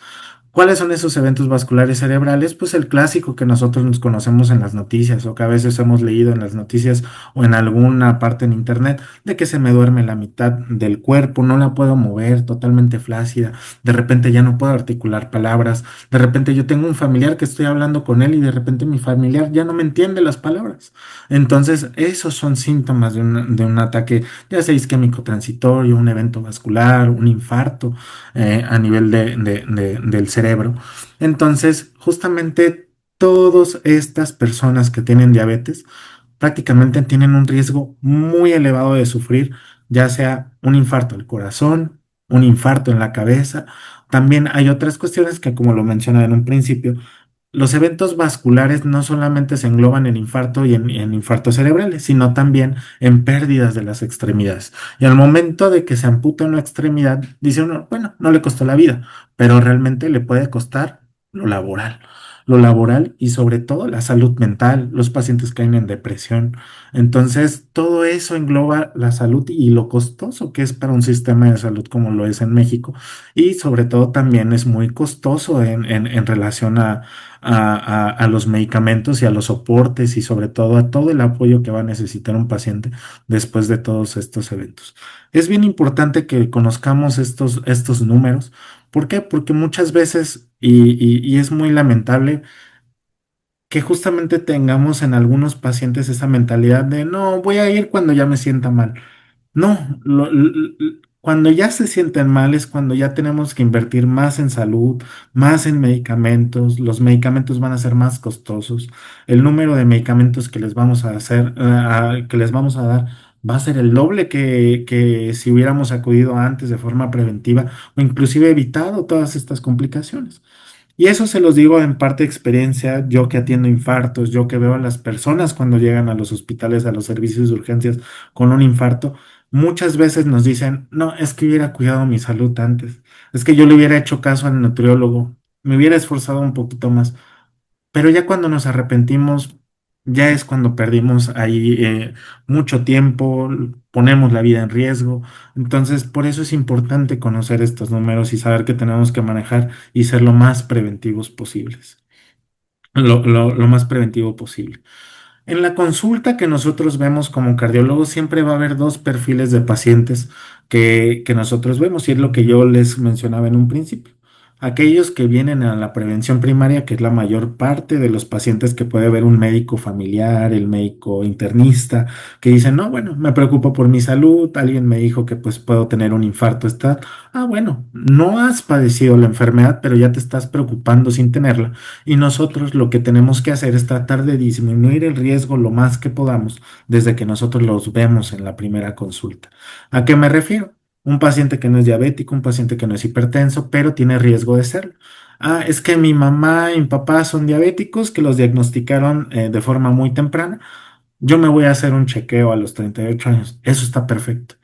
[SPEAKER 2] ¿Cuáles son esos eventos vasculares cerebrales? Pues el clásico que nosotros nos conocemos en las noticias o que a veces hemos leído en las noticias o en alguna parte en internet de que se me duerme la mitad del cuerpo, no la puedo mover, totalmente flácida, de repente ya no puedo articular palabras, de repente yo tengo un familiar que estoy hablando con él y de repente mi familiar ya no me entiende las palabras. Entonces, esos son síntomas de un ataque, ya sea isquémico transitorio, un evento vascular, un infarto a nivel del cerebro. Entonces, justamente todas estas personas que tienen diabetes prácticamente tienen un riesgo muy elevado de sufrir, ya sea un infarto al corazón, un infarto en la cabeza. También hay otras cuestiones que, como lo mencioné en un principio, los eventos vasculares no solamente se engloban en infarto y en infartos cerebrales, sino también en pérdidas de las extremidades. Y al momento de que se amputa una extremidad, dice uno, bueno, no le costó la vida, pero realmente le puede costar lo laboral. Lo laboral y sobre todo la salud mental, los pacientes caen en depresión. Entonces, todo eso engloba la salud y lo costoso que es para un sistema de salud como lo es en México. Y sobre todo también es muy costoso en relación a los medicamentos y a los soportes y sobre todo a todo el apoyo que va a necesitar un paciente después de todos estos eventos. Es bien importante que conozcamos estos números. ¿Por qué? Porque muchas veces, y es muy lamentable, que justamente tengamos en algunos pacientes esa mentalidad de, no, voy a ir cuando ya me sienta mal. No, cuando ya se sienten mal es cuando ya tenemos que invertir más en salud, más en medicamentos. Los medicamentos van a ser más costosos. El número de medicamentos que les vamos a hacer, que les vamos a dar, va a ser el doble que si hubiéramos acudido antes de forma preventiva o inclusive evitado todas estas complicaciones. Y eso se los digo en parte de experiencia, yo que atiendo infartos, yo que veo a las personas cuando llegan a los hospitales, a los servicios de urgencias con un infarto, muchas veces nos dicen, no, es que hubiera cuidado mi salud antes, es que yo le hubiera hecho caso al nutriólogo, me hubiera esforzado un poquito más. Pero ya cuando nos arrepentimos, ya es cuando perdimos ahí mucho tiempo, ponemos la vida en riesgo. Entonces, por eso es importante conocer estos números y saber que tenemos que manejar y ser lo más preventivos posibles, lo más preventivo posible. En la consulta que nosotros vemos como cardiólogos, siempre va a haber dos perfiles de pacientes que nosotros vemos, y es lo que yo les mencionaba en un principio. Aquellos que vienen a la prevención primaria, que es la mayor parte de los pacientes que puede ver un médico familiar, el médico internista, que dicen, no, bueno, me preocupo por mi salud, alguien me dijo que pues puedo tener un infarto, está, bueno, no has padecido la enfermedad, pero ya te estás preocupando sin tenerla. Y nosotros lo que tenemos que hacer es tratar de disminuir el riesgo lo más que podamos desde que nosotros los vemos en la primera consulta. ¿A qué me refiero? Un paciente que no es diabético, un paciente que no es hipertenso, pero tiene riesgo de serlo. Ah, es que mi mamá y mi papá son diabéticos, que los diagnosticaron de forma muy temprana. Yo me voy a hacer un chequeo a los 38 años. Eso está perfecto.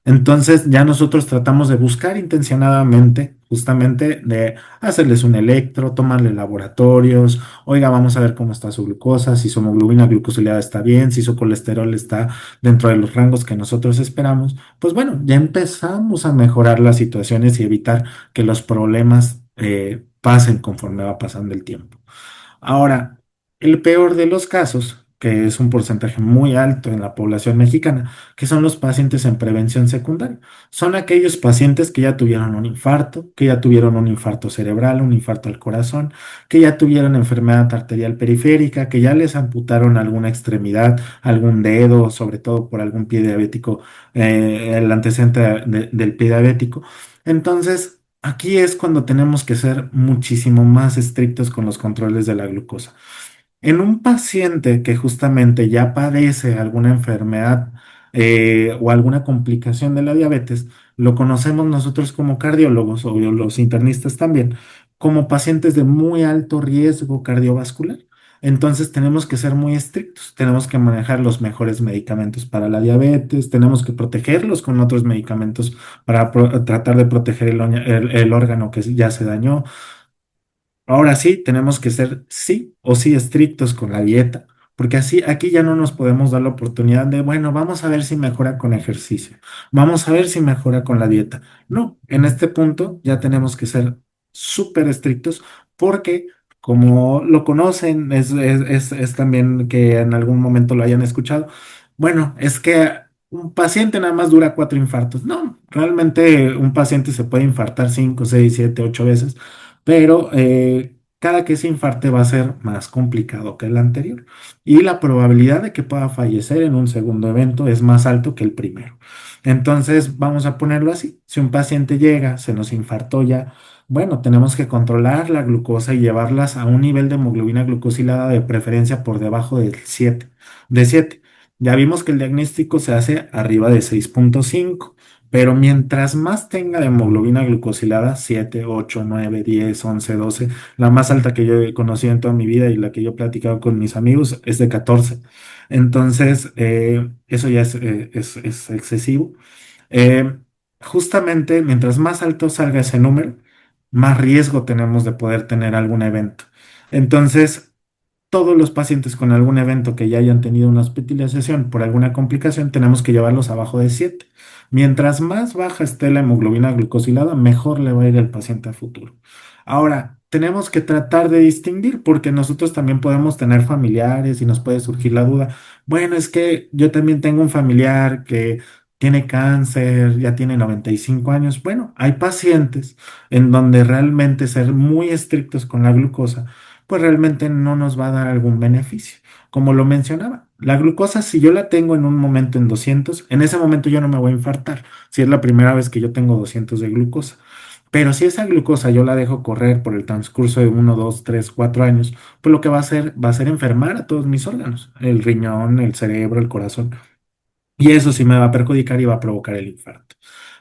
[SPEAKER 2] Entonces ya nosotros tratamos de buscar intencionadamente, justamente de hacerles un electro, tomarle laboratorios, oiga, vamos a ver cómo está su glucosa, si su hemoglobina glucosilada está bien, si su colesterol está dentro de los rangos que nosotros esperamos. Pues bueno, ya empezamos a mejorar las situaciones y evitar que los problemas pasen conforme va pasando el tiempo. Ahora, el peor de los casos, que es un porcentaje muy alto en la población mexicana, que son los pacientes en prevención secundaria. Son aquellos pacientes que ya tuvieron un infarto, que ya tuvieron un infarto cerebral, un infarto al corazón, que ya tuvieron enfermedad arterial periférica, que ya les amputaron alguna extremidad, algún dedo, sobre todo por algún pie diabético, el antecedente del pie diabético. Entonces, aquí es cuando tenemos que ser muchísimo más estrictos con los controles de la glucosa. En un paciente que justamente ya padece alguna enfermedad o alguna complicación de la diabetes, lo conocemos nosotros como cardiólogos o los internistas también, como pacientes de muy alto riesgo cardiovascular. Entonces tenemos que ser muy estrictos, tenemos que manejar los mejores medicamentos para la diabetes, tenemos que protegerlos con otros medicamentos para tratar de proteger el órgano que ya se dañó. Ahora sí, tenemos que ser sí o sí estrictos con la dieta, porque así aquí ya no nos podemos dar la oportunidad de, bueno, vamos a ver si mejora con ejercicio, vamos a ver si mejora con la dieta. No, en este punto ya tenemos que ser súper estrictos porque como lo conocen, es también que en algún momento lo hayan escuchado, bueno, es que un paciente nada más dura 4 infartos. No, realmente un paciente se puede infartar 5, 6, 7, 8 veces, pero cada que se infarte va a ser más complicado que el anterior y la probabilidad de que pueda fallecer en un segundo evento es más alto que el primero. Entonces, vamos a ponerlo así. Si un paciente llega, se nos infartó ya, bueno, tenemos que controlar la glucosa y llevarlas a un nivel de hemoglobina glucosilada de preferencia por debajo de 7. Ya vimos que el diagnóstico se hace arriba de 6,5. Pero mientras más tenga de hemoglobina glucosilada, 7, 8, 9, 10, 11, 12, la más alta que yo he conocido en toda mi vida y la que yo he platicado con mis amigos es de 14. Entonces, eso ya es excesivo. Eh, Justamente, mientras más alto salga ese número, más riesgo tenemos de poder tener algún evento. Entonces, todos los pacientes con algún evento que ya hayan tenido una hospitalización por alguna complicación, tenemos que llevarlos abajo de 7. Mientras más baja esté la hemoglobina glucosilada, mejor le va a ir al paciente a futuro. Ahora, tenemos que tratar de distinguir porque nosotros también podemos tener familiares y nos puede surgir la duda. Bueno, es que yo también tengo un familiar que tiene cáncer, ya tiene 95 años. Bueno, hay pacientes en donde realmente ser muy estrictos con la glucosa pues realmente no nos va a dar algún beneficio. Como lo mencionaba, la glucosa, si yo la tengo en un momento en 200, en ese momento yo no me voy a infartar, si es la primera vez que yo tengo 200 de glucosa. Pero si esa glucosa yo la dejo correr por el transcurso de 1, 2, 3, 4 años, pues lo que va a ser enfermar a todos mis órganos, el riñón, el cerebro, el corazón. Y eso sí me va a perjudicar y va a provocar el infarto.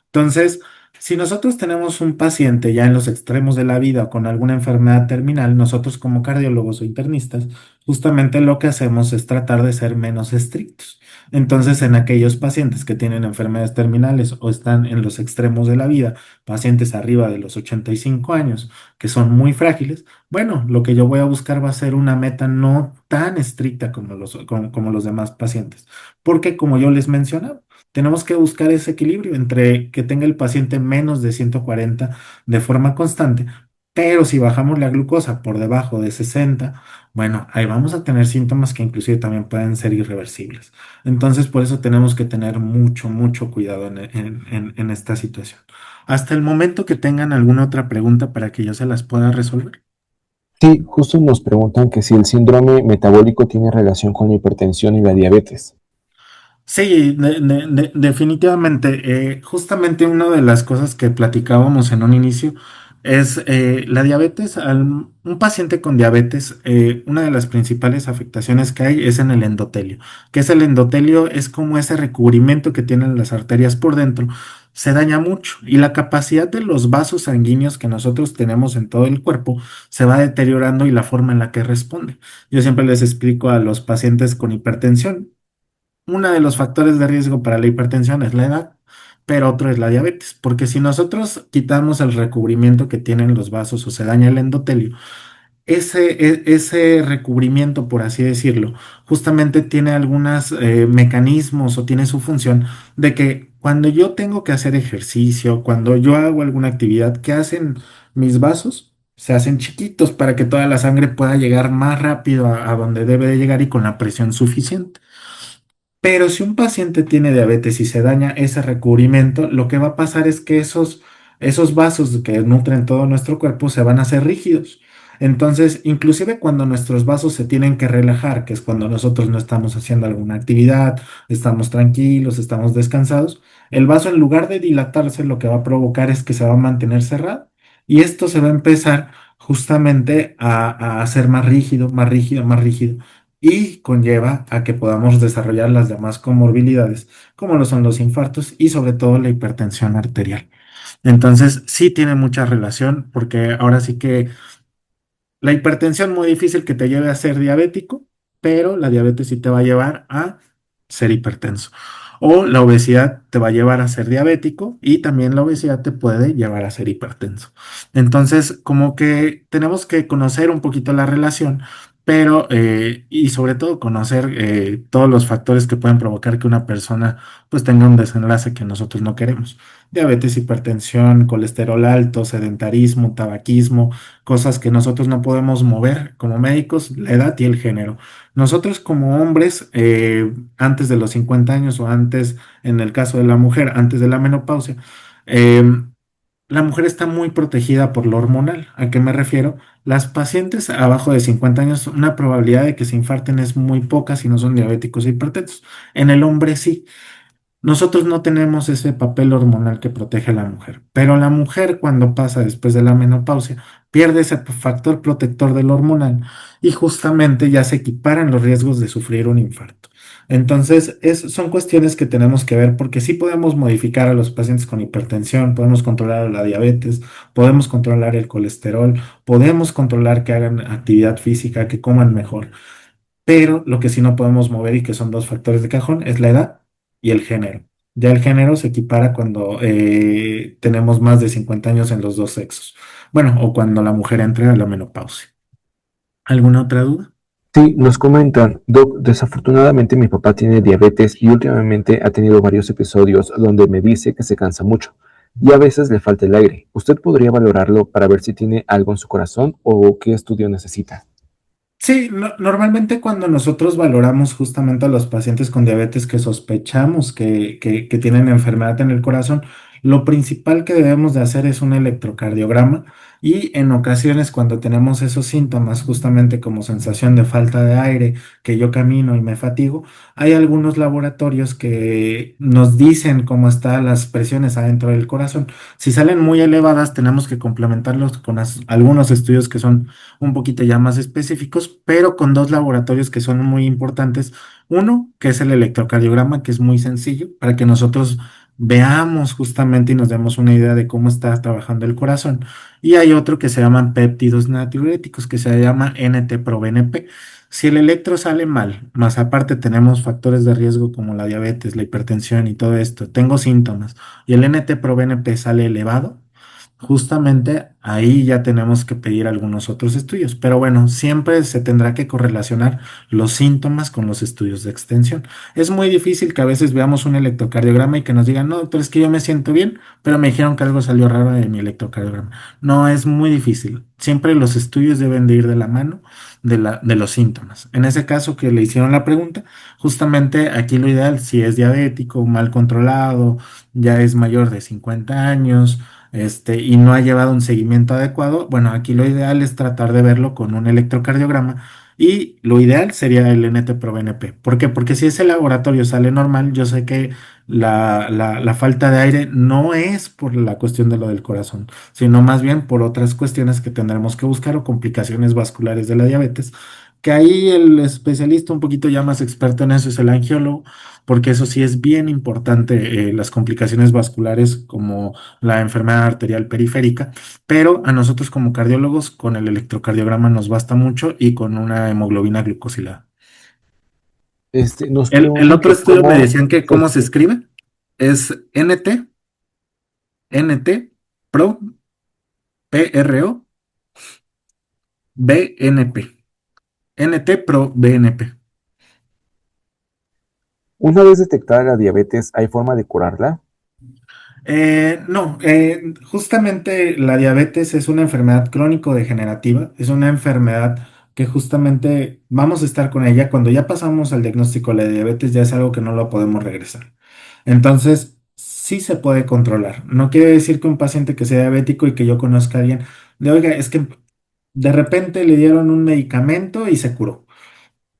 [SPEAKER 2] Entonces, si nosotros tenemos un paciente ya en los extremos de la vida o con alguna enfermedad terminal, nosotros como cardiólogos o internistas, justamente lo que hacemos es tratar de ser menos estrictos. Entonces, en aquellos pacientes que tienen enfermedades terminales o están en los extremos de la vida, pacientes arriba de los 85 años, que son muy frágiles, bueno, lo que yo voy a buscar va a ser una meta no tan estricta como los demás pacientes, porque como yo les mencionaba, tenemos que buscar ese equilibrio entre que tenga el paciente menos de 140 de forma constante, pero si bajamos la glucosa por debajo de 60, bueno, ahí vamos a tener síntomas que inclusive también pueden ser irreversibles. Entonces, por eso tenemos que tener mucho, mucho cuidado en esta situación. Hasta el momento que tengan alguna otra pregunta para que yo se las pueda resolver.
[SPEAKER 1] Sí, justo nos preguntan que si el síndrome metabólico tiene relación con la hipertensión y la diabetes.
[SPEAKER 2] Sí, definitivamente. Justamente una de las cosas que platicábamos en un inicio es la diabetes. Un paciente con diabetes, una de las principales afectaciones que hay es en el endotelio. ¿Qué es el endotelio? Es como ese recubrimiento que tienen las arterias por dentro. Se daña mucho y la capacidad de los vasos sanguíneos que nosotros tenemos en todo el cuerpo se va deteriorando y la forma en la que responde. Yo siempre les explico a los pacientes con hipertensión. Uno de los factores de riesgo para la hipertensión es la edad, pero otro es la diabetes, porque si nosotros quitamos el recubrimiento que tienen los vasos o se daña el endotelio, ese recubrimiento, por así decirlo, justamente tiene algunos mecanismos o tiene su función de que cuando yo tengo que hacer ejercicio, cuando yo hago alguna actividad, ¿qué hacen mis vasos? Se hacen chiquitos para que toda la sangre pueda llegar más rápido a donde debe de llegar y con la presión suficiente. Pero si un paciente tiene diabetes y se daña ese recubrimiento, lo que va a pasar es que esos vasos que nutren todo nuestro cuerpo se van a hacer rígidos. Entonces, inclusive cuando nuestros vasos se tienen que relajar, que es cuando nosotros no estamos haciendo alguna actividad, estamos tranquilos, estamos descansados, el vaso en lugar de dilatarse, lo que va a provocar es que se va a mantener cerrado y esto se va a empezar justamente a hacer más rígido, más rígido, más rígido y conlleva a que podamos desarrollar las demás comorbilidades, como lo son los infartos y sobre todo la hipertensión arterial. Entonces, sí tiene mucha relación porque ahora sí que La hipertensión muy difícil que te lleve a ser diabético, pero la diabetes sí te va a llevar a ser hipertenso. O la obesidad te va a llevar a ser diabético y también la obesidad te puede llevar a ser hipertenso. Entonces, como que tenemos que conocer un poquito la relación, pero y sobre todo conocer todos los factores que pueden provocar que una persona pues tenga un desenlace que nosotros no queremos. Diabetes, hipertensión, colesterol alto, sedentarismo, tabaquismo, cosas que nosotros no podemos mover como médicos, la edad y el género. Nosotros como hombres, antes de los 50 años o antes, en el caso de la mujer, antes de la menopausia, eh, la mujer está muy protegida por lo hormonal. ¿A qué me refiero? Las pacientes abajo de 50 años, una probabilidad de que se infarten es muy poca si no son diabéticos e hipertensos. En el hombre sí. Nosotros no tenemos ese papel hormonal que protege a la mujer, pero la mujer cuando pasa después de la menopausia pierde ese factor protector del hormonal y justamente ya se equiparan los riesgos de sufrir un infarto. Entonces, son cuestiones que tenemos que ver porque sí podemos modificar a los pacientes con hipertensión, podemos controlar la diabetes, podemos controlar el colesterol, podemos controlar que hagan actividad física, que coman mejor. Pero lo que sí no podemos mover y que son dos factores de cajón es la edad y el género. Ya el género se equipara cuando tenemos más de 50 años en los dos sexos. Bueno, o cuando la mujer entra a la menopausia. ¿Alguna otra duda?
[SPEAKER 1] Sí, nos comentan, Doc, desafortunadamente mi papá tiene diabetes y últimamente ha tenido varios episodios donde me dice que se cansa mucho y a veces le falta el aire. ¿Usted podría valorarlo para ver si tiene algo en su corazón o qué estudio necesita?
[SPEAKER 2] Sí, normalmente cuando nosotros valoramos justamente a los pacientes con diabetes que sospechamos que tienen enfermedad en el corazón, lo principal que debemos de hacer es un electrocardiograma y en ocasiones cuando tenemos esos síntomas, justamente como sensación de falta de aire, que yo camino y me fatigo, hay algunos laboratorios que nos dicen cómo están las presiones adentro del corazón. Si salen muy elevadas, tenemos que complementarlos con algunos estudios que son un poquito ya más específicos, pero con dos laboratorios que son muy importantes. Uno, que es el electrocardiograma, que es muy sencillo para que nosotros veamos justamente y nos demos una idea de cómo está trabajando el corazón. Y hay otro que se llaman péptidos natriuréticos, que se llama NT-proBNP. Si el electro sale mal, más aparte tenemos factores de riesgo como la diabetes, la hipertensión y todo esto, tengo síntomas, y el NT-proBNP sale elevado, justamente ahí ya tenemos que pedir algunos otros estudios, pero bueno, siempre se tendrá que correlacionar los síntomas con los estudios de extensión. Es muy difícil que a veces veamos un electrocardiograma y que nos digan, no, doctor, es que yo me siento bien, pero me dijeron que algo salió raro de mi electrocardiograma. No, es muy difícil. Siempre los estudios deben de ir de la mano de los síntomas. En ese caso que le hicieron la pregunta, justamente aquí lo ideal, si es diabético, mal controlado, ya es mayor de 50 años, y no ha llevado un seguimiento adecuado, bueno, aquí lo ideal es tratar de verlo con un electrocardiograma y lo ideal sería el NT-proBNP. ¿Por qué? Porque si ese laboratorio sale normal, yo sé que la falta de aire no es por la cuestión de lo del corazón, sino más bien por otras cuestiones que tendremos que buscar o complicaciones vasculares de la diabetes, que ahí el especialista un poquito ya más experto en eso es el angiólogo, porque eso sí es bien importante, las complicaciones vasculares como la enfermedad arterial periférica, pero a nosotros como cardiólogos con el electrocardiograma nos basta mucho y con una hemoglobina glucosilada.
[SPEAKER 1] Nos
[SPEAKER 2] El
[SPEAKER 1] preguntan
[SPEAKER 2] otro
[SPEAKER 1] que
[SPEAKER 2] estudio me
[SPEAKER 1] cómo
[SPEAKER 2] decían que
[SPEAKER 1] se...
[SPEAKER 2] cómo se escribe es NT, PRO, BNP. NT-Pro BNP.
[SPEAKER 1] Una vez detectada la diabetes, ¿hay forma de curarla?
[SPEAKER 2] No, justamente la diabetes es una enfermedad crónico-degenerativa, es una enfermedad que justamente vamos a estar con ella cuando ya pasamos al diagnóstico de la diabetes, ya es algo que no lo podemos regresar. Entonces, sí se puede controlar. No quiere decir que un paciente que sea diabético y que yo conozca a alguien, de oiga, es que de repente le dieron un medicamento y se curó.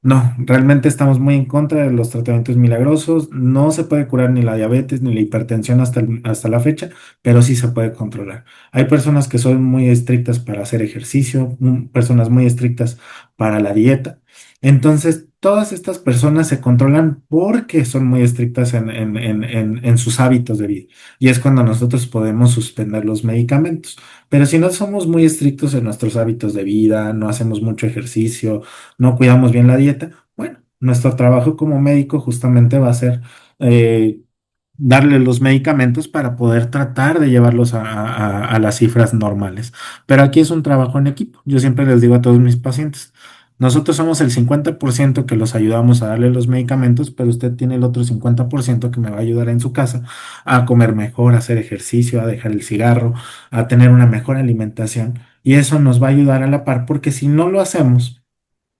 [SPEAKER 2] No, realmente estamos muy en contra de los tratamientos milagrosos. No se puede curar ni la diabetes ni la hipertensión hasta la fecha, pero sí se puede controlar. Hay personas que son muy estrictas para hacer ejercicio, personas muy estrictas para la dieta. Entonces, todas estas personas se controlan porque son muy estrictas en sus hábitos de vida. Y es cuando nosotros podemos suspender los medicamentos. Pero si no somos muy estrictos en nuestros hábitos de vida, no hacemos mucho ejercicio, no cuidamos bien la dieta, bueno, nuestro trabajo como médico justamente va a ser eh, darle los medicamentos para poder tratar de llevarlos a las cifras normales. Pero aquí es un trabajo en equipo. Yo siempre les digo a todos mis pacientes, nosotros somos el 50% que los ayudamos a darle los medicamentos, pero usted tiene el otro 50% que me va a ayudar en su casa a comer mejor, a hacer ejercicio, a dejar el cigarro, a tener una mejor alimentación. Y eso nos va a ayudar a la par, porque si no lo hacemos,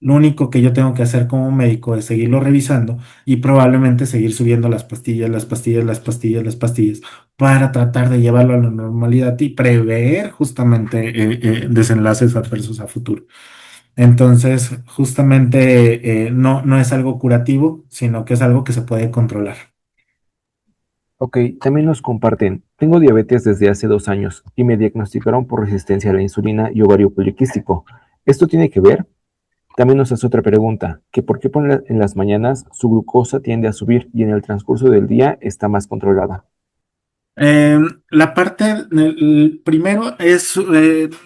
[SPEAKER 2] lo único que yo tengo que hacer como médico es seguirlo revisando y probablemente seguir subiendo las pastillas, las pastillas, las pastillas, las pastillas, para tratar de llevarlo a la normalidad y prever justamente desenlaces adversos a futuro. Entonces, justamente no es algo curativo, sino que es algo que se puede controlar.
[SPEAKER 1] Ok, también nos comparten, tengo diabetes desde hace 2 años y me diagnosticaron por resistencia a la insulina y ovario poliquístico. ¿Esto tiene que ver? También nos hace otra pregunta, que por qué en las mañanas su glucosa tiende a subir y en el transcurso del día está más controlada.
[SPEAKER 2] La parte, primero es,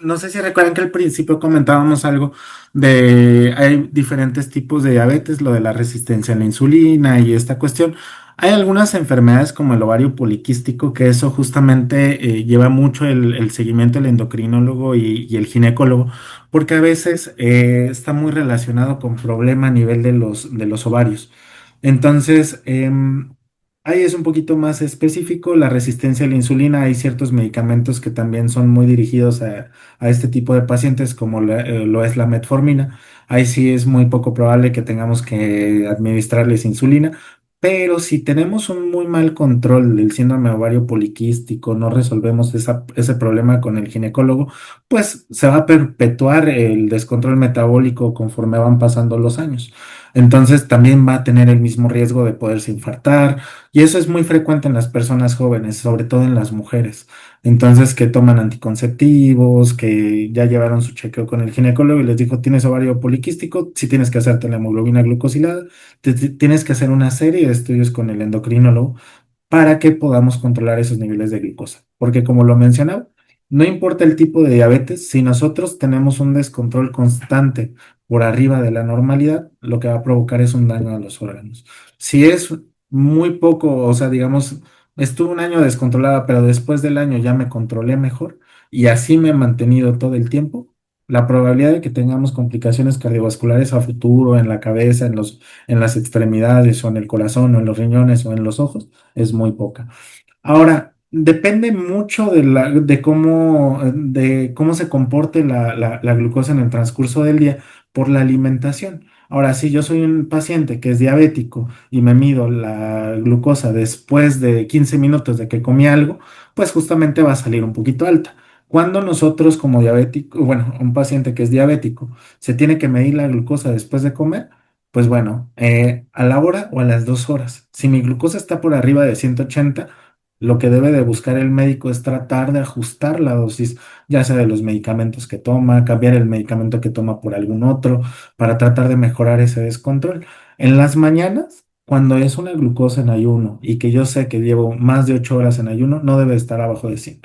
[SPEAKER 2] no sé si recuerdan que al principio comentábamos algo de, hay diferentes tipos de diabetes, lo de la resistencia a la insulina y esta cuestión. Hay algunas enfermedades como el ovario poliquístico, que eso justamente lleva mucho el seguimiento del endocrinólogo y el ginecólogo, porque a veces está muy relacionado con problema a nivel de los ovarios. Entonces, ahí es un poquito más específico, la resistencia a la insulina. Hay ciertos medicamentos que también son muy dirigidos a este tipo de pacientes, como lo es la metformina. Ahí sí es muy poco probable que tengamos que administrarles insulina, pero si tenemos un muy mal control del síndrome ovario poliquístico, no resolvemos ese problema con el ginecólogo, pues se va a perpetuar el descontrol metabólico conforme van pasando los años. Entonces también va a tener el mismo riesgo de poderse infartar, y eso es muy frecuente en las personas jóvenes, sobre todo en las mujeres. Entonces, que toman anticonceptivos, que ya llevaron su chequeo con el ginecólogo y les dijo, tienes ovario poliquístico, si tienes que hacerte la hemoglobina glucosilada, tienes que hacer una serie de estudios con el endocrinólogo para que podamos controlar esos niveles de glucosa. Porque como lo mencionaba, no importa el tipo de diabetes, si nosotros tenemos un descontrol constante por arriba de la normalidad, lo que va a provocar es un daño a los órganos. Si es muy poco, o sea, digamos, estuve un año descontrolada, pero después del año ya me controlé mejor y así me he mantenido todo el tiempo, la probabilidad de que tengamos complicaciones cardiovasculares a futuro en la cabeza, en las extremidades o en el corazón o en los riñones o en los ojos es muy poca. Ahora, depende mucho de cómo se comporte la glucosa en el transcurso del día por la alimentación. Ahora, si yo soy un paciente que es diabético y me mido la glucosa después de 15 minutos de que comí algo, pues justamente va a salir un poquito alta. Cuando nosotros como diabético, bueno, un paciente que es diabético, se tiene que medir la glucosa después de comer, pues bueno, a la hora o a las 2 horas. Si mi glucosa está por arriba de 180, lo que debe de buscar el médico es tratar de ajustar la dosis, ya sea de los medicamentos que toma, cambiar el medicamento que toma por algún otro, para tratar de mejorar ese descontrol. En las mañanas, cuando es una glucosa en ayuno y que yo sé que llevo más de 8 horas en ayuno, no debe estar abajo de 100.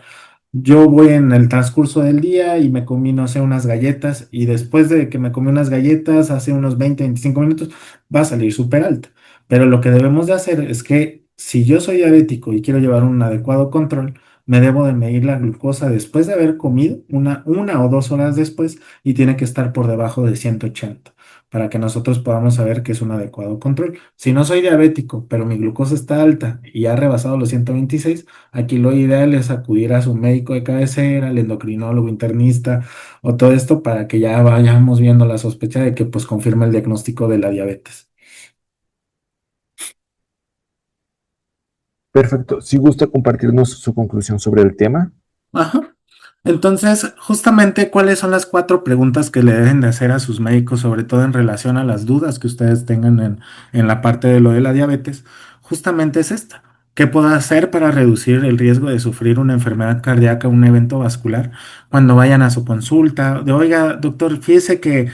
[SPEAKER 2] Yo voy en el transcurso del día y me comí, no sé, unas galletas, y después de que me comí unas galletas, hace unos 20, 25 minutos, va a salir súper alta. Pero lo que debemos de hacer es que si yo soy diabético y quiero llevar un adecuado control, me debo de medir la glucosa después de haber comido, una o 2 horas después, y tiene que estar por debajo de 180 para que nosotros podamos saber que es un adecuado control. Si no soy diabético, pero mi glucosa está alta y ha rebasado los 126, aquí lo ideal es acudir a su médico de cabecera, al endocrinólogo internista o todo esto, para que ya vayamos viendo la sospecha de que pues confirme el diagnóstico de la diabetes.
[SPEAKER 1] Perfecto. Si gusta compartirnos su conclusión sobre el tema.
[SPEAKER 2] Ajá. Entonces, justamente, ¿cuáles son las 4 preguntas que le deben de hacer a sus médicos, sobre todo en relación a las dudas que ustedes tengan en la parte de lo de la diabetes? Justamente es esta. ¿Qué puedo hacer para reducir el riesgo de sufrir una enfermedad cardíaca, un evento vascular, cuando vayan a su consulta? De, oiga, doctor, fíjese que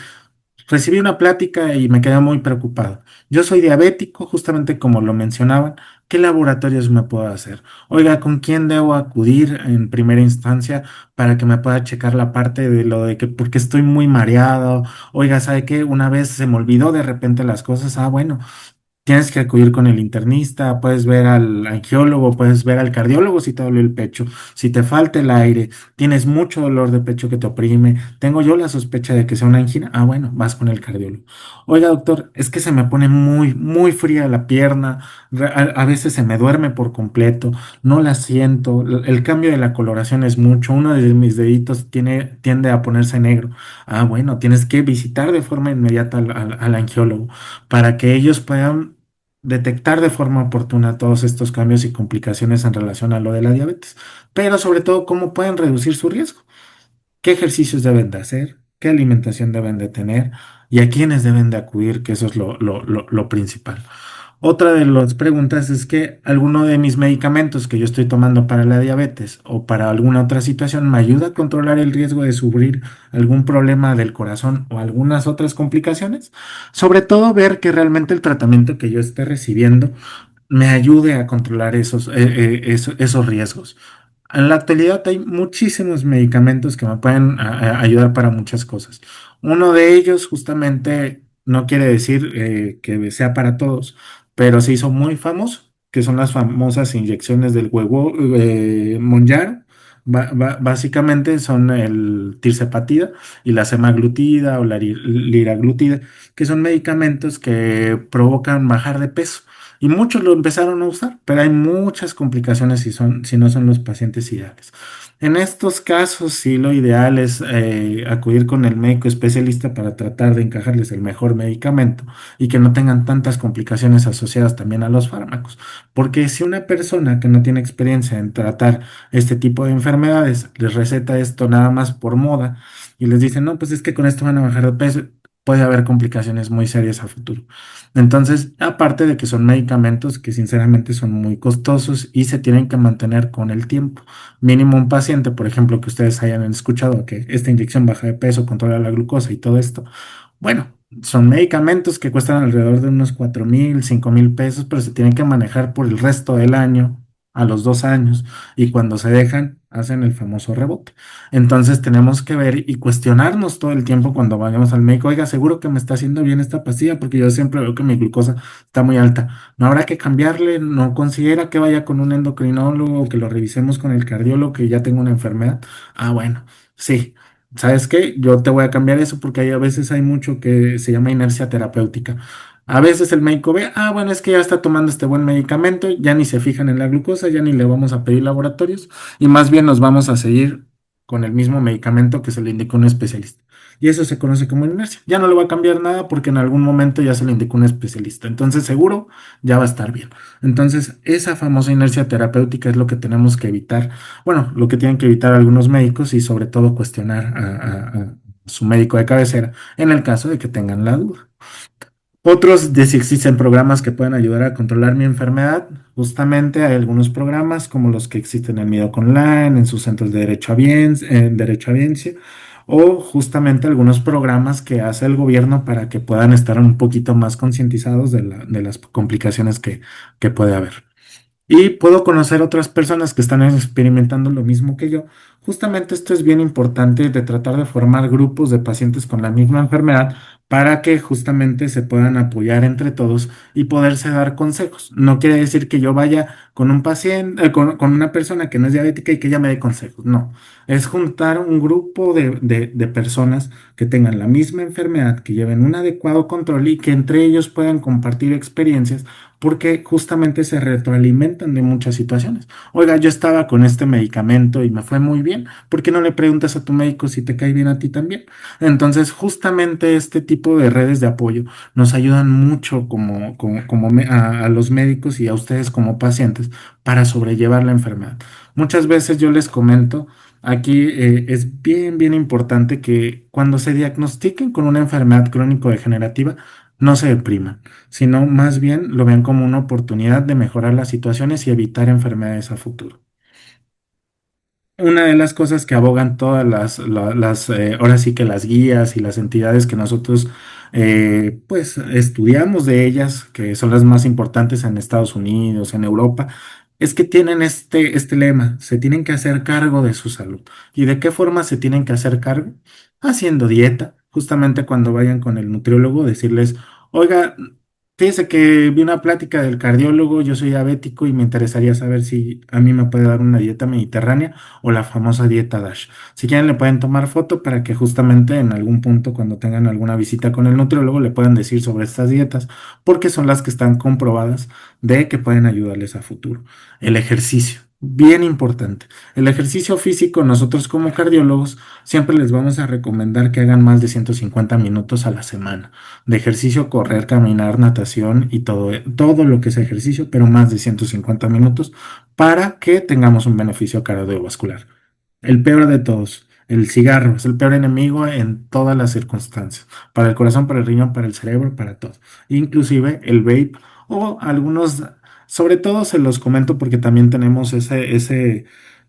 [SPEAKER 2] recibí una plática y me quedé muy preocupado. Yo soy diabético, justamente como lo mencionaban. ¿Qué laboratorios me puedo hacer? Oiga, ¿con quién debo acudir en primera instancia para que me pueda checar la parte de lo de que porque estoy muy mareado? Oiga, ¿sabe qué? Una vez se me olvidó de repente las cosas. Ah, bueno. Tienes que acudir con el internista, puedes ver al angiólogo, puedes ver al cardiólogo si te duele el pecho, si te falta el aire, tienes mucho dolor de pecho que te oprime, tengo yo la sospecha de que sea una angina, ah, bueno, vas con el cardiólogo. Oiga, doctor, es que se me pone muy, muy fría la pierna, a veces se me duerme por completo, no la siento, el cambio de la coloración es mucho, uno de mis deditos tiende a ponerse negro. Ah, bueno, tienes que visitar de forma inmediata al angiólogo para que ellos puedan detectar de forma oportuna todos estos cambios y complicaciones en relación a lo de la diabetes, pero sobre todo cómo pueden reducir su riesgo, qué ejercicios deben de hacer, qué alimentación deben de tener y a quiénes deben de acudir, que eso es lo principal. Otra de las preguntas es que alguno de mis medicamentos que yo estoy tomando para la diabetes o para alguna otra situación me ayuda a controlar el riesgo de sufrir algún problema del corazón o algunas otras complicaciones. Sobre todo ver que realmente el tratamiento que yo esté recibiendo me ayude a controlar esos riesgos. En la actualidad hay muchísimos medicamentos que me pueden ayudar para muchas cosas. Uno de ellos justamente no quiere decir que sea para todos, pero se hizo muy famoso, que son las famosas inyecciones del huevo Mounjaro. Básicamente son el tirzepatida y la semaglutida o la liraglutida, que son medicamentos que provocan bajar de peso. Y muchos lo empezaron a usar, pero hay muchas complicaciones si no son los pacientes ideales. En estos casos, sí, lo ideal es acudir con el médico especialista para tratar de encajarles el mejor medicamento y que no tengan tantas complicaciones asociadas también a los fármacos. Porque si una persona que no tiene experiencia en tratar este tipo de enfermedades les receta esto nada más por moda y les dice, no, pues es que con esto van a bajar de peso, puede haber complicaciones muy serias a futuro. Entonces, aparte de que son medicamentos que sinceramente son muy costosos y se tienen que mantener con el tiempo. Mínimo un paciente, por ejemplo, que ustedes hayan escuchado que esta inyección baja de peso, controla la glucosa y todo esto. Bueno, son medicamentos que cuestan alrededor de unos 4,000, 5,000 pesos, pero se tienen que manejar por el resto del año, a los 2 años, y cuando se dejan, hacen el famoso rebote. Entonces tenemos que ver y cuestionarnos todo el tiempo cuando vayamos al médico. Oiga, seguro que me está haciendo bien esta pastilla porque yo siempre veo que mi glucosa está muy alta. No habrá que cambiarle, no considera que vaya con un endocrinólogo o que lo revisemos con el cardiólogo que ya tengo una enfermedad. Ah, bueno, sí. ¿Sabes qué? Yo te voy a cambiar eso porque a veces hay mucho que se llama inercia terapéutica. A veces el médico ve, ah, bueno, es que ya está tomando este buen medicamento, ya ni se fijan en la glucosa, ya ni le vamos a pedir laboratorios y más bien nos vamos a seguir con el mismo medicamento que se le indicó un especialista. Y eso se conoce como inercia. Ya no le va a cambiar nada porque en algún momento ya se le indicó un especialista. Entonces seguro ya va a estar bien. Entonces esa famosa inercia terapéutica es lo que tenemos que evitar. Bueno, lo que tienen que evitar algunos médicos y sobre todo cuestionar a su médico de cabecera en el caso de que tengan la duda. Otros de si existen programas que pueden ayudar a controlar mi enfermedad. Justamente hay algunos programas como los que existen en Midoc Online, en sus centros de derecho a biencia, o justamente algunos programas que hace el gobierno para que puedan estar un poquito más concientizados de las complicaciones que puede haber. Y puedo conocer otras personas que están experimentando lo mismo que yo. Justamente esto es bien importante de tratar de formar grupos de pacientes con la misma enfermedad para que justamente se puedan apoyar entre todos y poderse dar consejos. No quiere decir que yo vaya con un paciente, con una persona que no es diabética y que ella me dé consejos. No, es juntar un grupo de personas que tengan la misma enfermedad, que lleven un adecuado control y que entre ellos puedan compartir experiencias porque justamente se retroalimentan de muchas situaciones. Oiga, yo estaba con este medicamento y me fue muy bien. ¿Por qué no le preguntas a tu médico si te cae bien a ti también? Entonces, justamente este tipo de redes de apoyo nos ayudan mucho a los médicos y a ustedes como pacientes para sobrellevar la enfermedad. Muchas veces yo les comento, aquí es bien, bien importante que cuando se diagnostiquen con una enfermedad crónico-degenerativa, no se depriman, sino más bien lo vean como una oportunidad de mejorar las situaciones y evitar enfermedades a futuro. Una de las cosas que abogan todas ahora sí que las guías y las entidades que nosotros pues estudiamos de ellas, que son las más importantes en Estados Unidos, en Europa, es que tienen este lema: se tienen que hacer cargo de su salud. ¿Y de qué forma se tienen que hacer cargo? Haciendo dieta. Justamente cuando vayan con el nutriólogo, decirles: oiga, fíjese que vi una plática del cardiólogo, yo soy diabético y me interesaría saber si a mí me puede dar una dieta mediterránea o la famosa dieta DASH. Si quieren le pueden tomar foto para que justamente en algún punto cuando tengan alguna visita con el nutriólogo le puedan decir sobre estas dietas, porque son las que están comprobadas de que pueden ayudarles a futuro. El ejercicio, bien importante. El ejercicio físico, nosotros como cardiólogos siempre les vamos a recomendar que hagan más de 150 minutos a la semana de ejercicio: correr, caminar, natación y todo lo que es ejercicio, pero más de 150 minutos para que tengamos un beneficio cardiovascular. El peor de todos, el cigarro, es el peor enemigo en todas las circunstancias, para el corazón, para el riñón, para el cerebro, para todo. Inclusive el vape o algunos, sobre todo se los comento porque también tenemos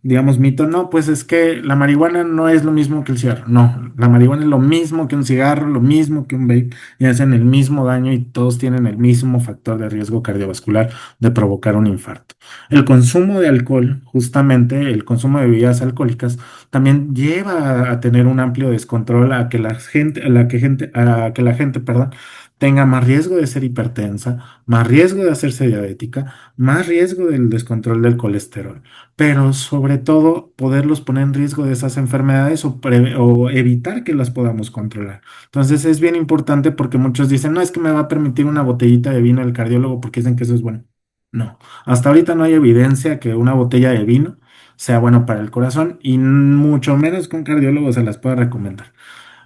[SPEAKER 2] digamos, mito. No, pues es que la marihuana no es lo mismo que el cigarro. No, la marihuana es lo mismo que un cigarro, lo mismo que un vape, y hacen el mismo daño y todos tienen el mismo factor de riesgo cardiovascular de provocar un infarto. El consumo de alcohol, justamente el consumo de bebidas alcohólicas, también lleva a tener un amplio descontrol, a que a que la gente, perdón, tenga más riesgo de ser hipertensa, más riesgo de hacerse diabética, más riesgo del descontrol del colesterol, pero sobre todo poderlos poner en riesgo de esas enfermedades o evitar que las podamos controlar. Entonces es bien importante porque muchos dicen: no, es que me va a permitir una botellita de vino el cardiólogo porque dicen que eso es bueno. No, hasta ahorita no hay evidencia que una botella de vino sea bueno para el corazón y mucho menos que un cardiólogo se las pueda recomendar.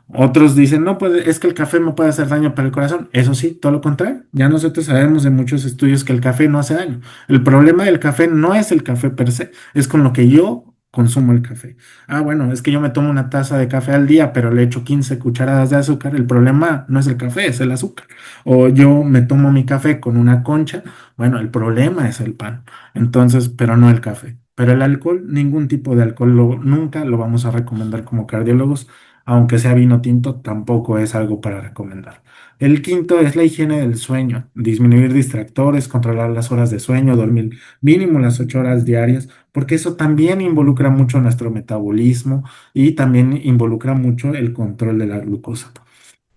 [SPEAKER 2] Otros dicen: no, pues es que el café me puede hacer daño para el corazón. Eso sí, todo lo contrario. Ya nosotros sabemos de muchos estudios que el café no hace daño. El problema del café no es el café per se, es con lo que yo consumo el café. Ah, bueno, es que yo me tomo una taza de café al día, pero le echo 15 cucharadas de azúcar. El problema no es el café, es el azúcar. O yo me tomo mi café con una concha. Bueno, el problema es el pan. Entonces, pero no el café. Pero el alcohol, ningún tipo de alcohol, nunca lo vamos a recomendar como cardiólogos, aunque sea vino tinto, tampoco es algo para recomendar. El quinto es la higiene del sueño: disminuir distractores, controlar las horas de sueño, dormir mínimo las 8 horas diarias, porque eso también involucra mucho nuestro metabolismo y también involucra mucho el control de la glucosa.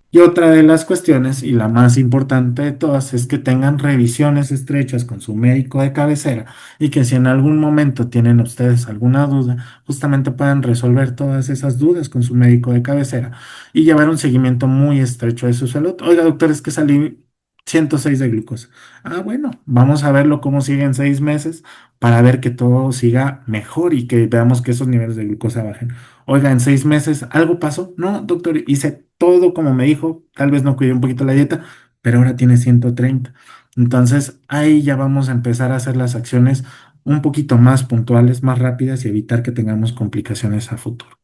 [SPEAKER 2] Y otra de las cuestiones, y la más importante de todas, es que tengan revisiones estrechas con su médico de cabecera y que si en algún momento tienen ustedes alguna duda, justamente puedan resolver todas esas dudas con su médico de cabecera y llevar un seguimiento muy estrecho de su salud. Oiga, doctor, es que salí 106 de glucosa. Ah, bueno, vamos a verlo cómo sigue en 6 meses para ver que todo siga mejor y que veamos que esos niveles de glucosa bajen. Oiga, en 6 meses, ¿algo pasó? No, doctor, hice todo como me dijo, tal vez no cuidé un poquito la dieta, pero ahora tiene 130. Entonces, ahí ya vamos a empezar a hacer las acciones un poquito más puntuales, más rápidas y evitar que tengamos complicaciones a futuro.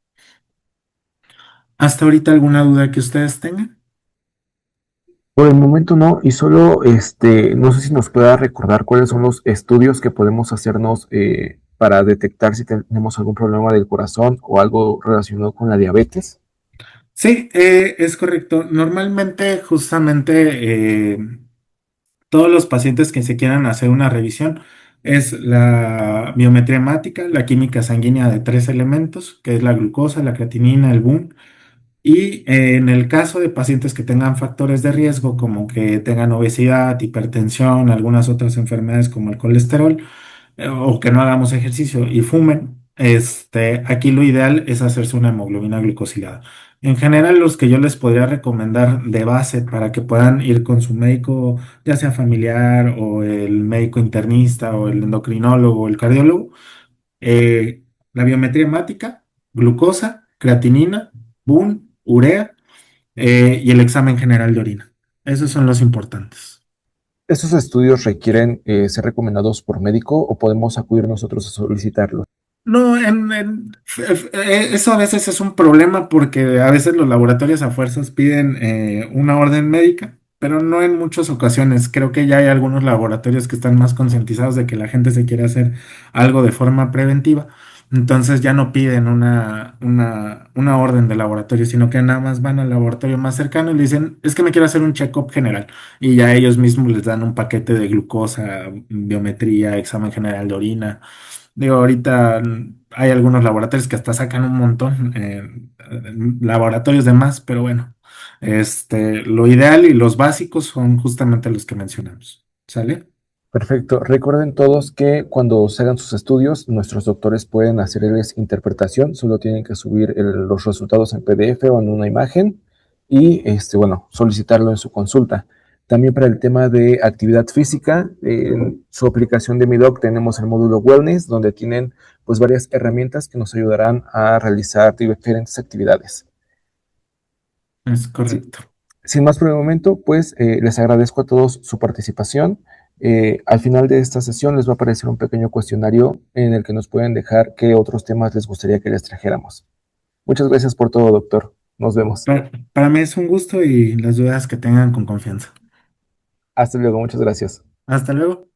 [SPEAKER 2] ¿Hasta ahorita alguna duda que ustedes tengan?
[SPEAKER 1] Por el momento no, y solo no sé si nos pueda recordar cuáles son los estudios que podemos hacernos para detectar si tenemos algún problema del corazón o algo relacionado con la diabetes.
[SPEAKER 2] Sí, es correcto. Normalmente, justamente, todos los pacientes que se quieran hacer una revisión es la biometría hemática, la química sanguínea de tres elementos, que es la glucosa, la creatinina, el BUN. Y en el caso de pacientes que tengan factores de riesgo, como que tengan obesidad, hipertensión, algunas otras enfermedades como el colesterol, o que no hagamos ejercicio y fumen, aquí lo ideal es hacerse una hemoglobina glucosilada. En general, los que yo les podría recomendar de base para que puedan ir con su médico, ya sea familiar o el médico internista o el endocrinólogo o el cardiólogo, la biometría hemática, glucosa, creatinina, BUN, urea, y el examen general de orina. Esos son los importantes.
[SPEAKER 1] ¿Estos estudios requieren ser recomendados por médico o podemos acudir nosotros a solicitarlos?
[SPEAKER 2] No, eso a veces es un problema porque a veces los laboratorios a fuerzas piden una orden médica, pero no en muchas ocasiones. Creo que ya hay algunos laboratorios que están más concientizados de que la gente se quiere hacer algo de forma preventiva. Entonces ya no piden una orden de laboratorio, sino que nada más van al laboratorio más cercano y le dicen, es que me quiero hacer un check-up general. Y ya ellos mismos les dan un paquete de glucosa, biometría, examen general de orina. Digo, ahorita hay algunos laboratorios que hasta sacan un montón, laboratorios de más, pero bueno, lo ideal y los básicos son justamente los que mencionamos. ¿Sale?
[SPEAKER 1] Perfecto. Recuerden todos que cuando se hagan sus estudios, nuestros doctores pueden hacerles interpretación, solo tienen que subir los resultados en PDF o en una imagen y, bueno, solicitarlo en su consulta. También para el tema de actividad física, en su aplicación de MiDoc tenemos el módulo Wellness, donde tienen pues varias herramientas que nos ayudarán a realizar diferentes actividades.
[SPEAKER 2] Es
[SPEAKER 1] Sí,
[SPEAKER 2] correcto.
[SPEAKER 1] sin más por el momento, pues les agradezco a todos su participación. Al final de esta sesión les va a aparecer un pequeño cuestionario en el que nos pueden dejar qué otros temas les gustaría que les trajéramos. Muchas gracias por todo, doctor. Nos vemos.
[SPEAKER 2] Para mí es un gusto y las dudas que tengan con confianza.
[SPEAKER 1] Hasta luego, muchas gracias.
[SPEAKER 2] Hasta luego.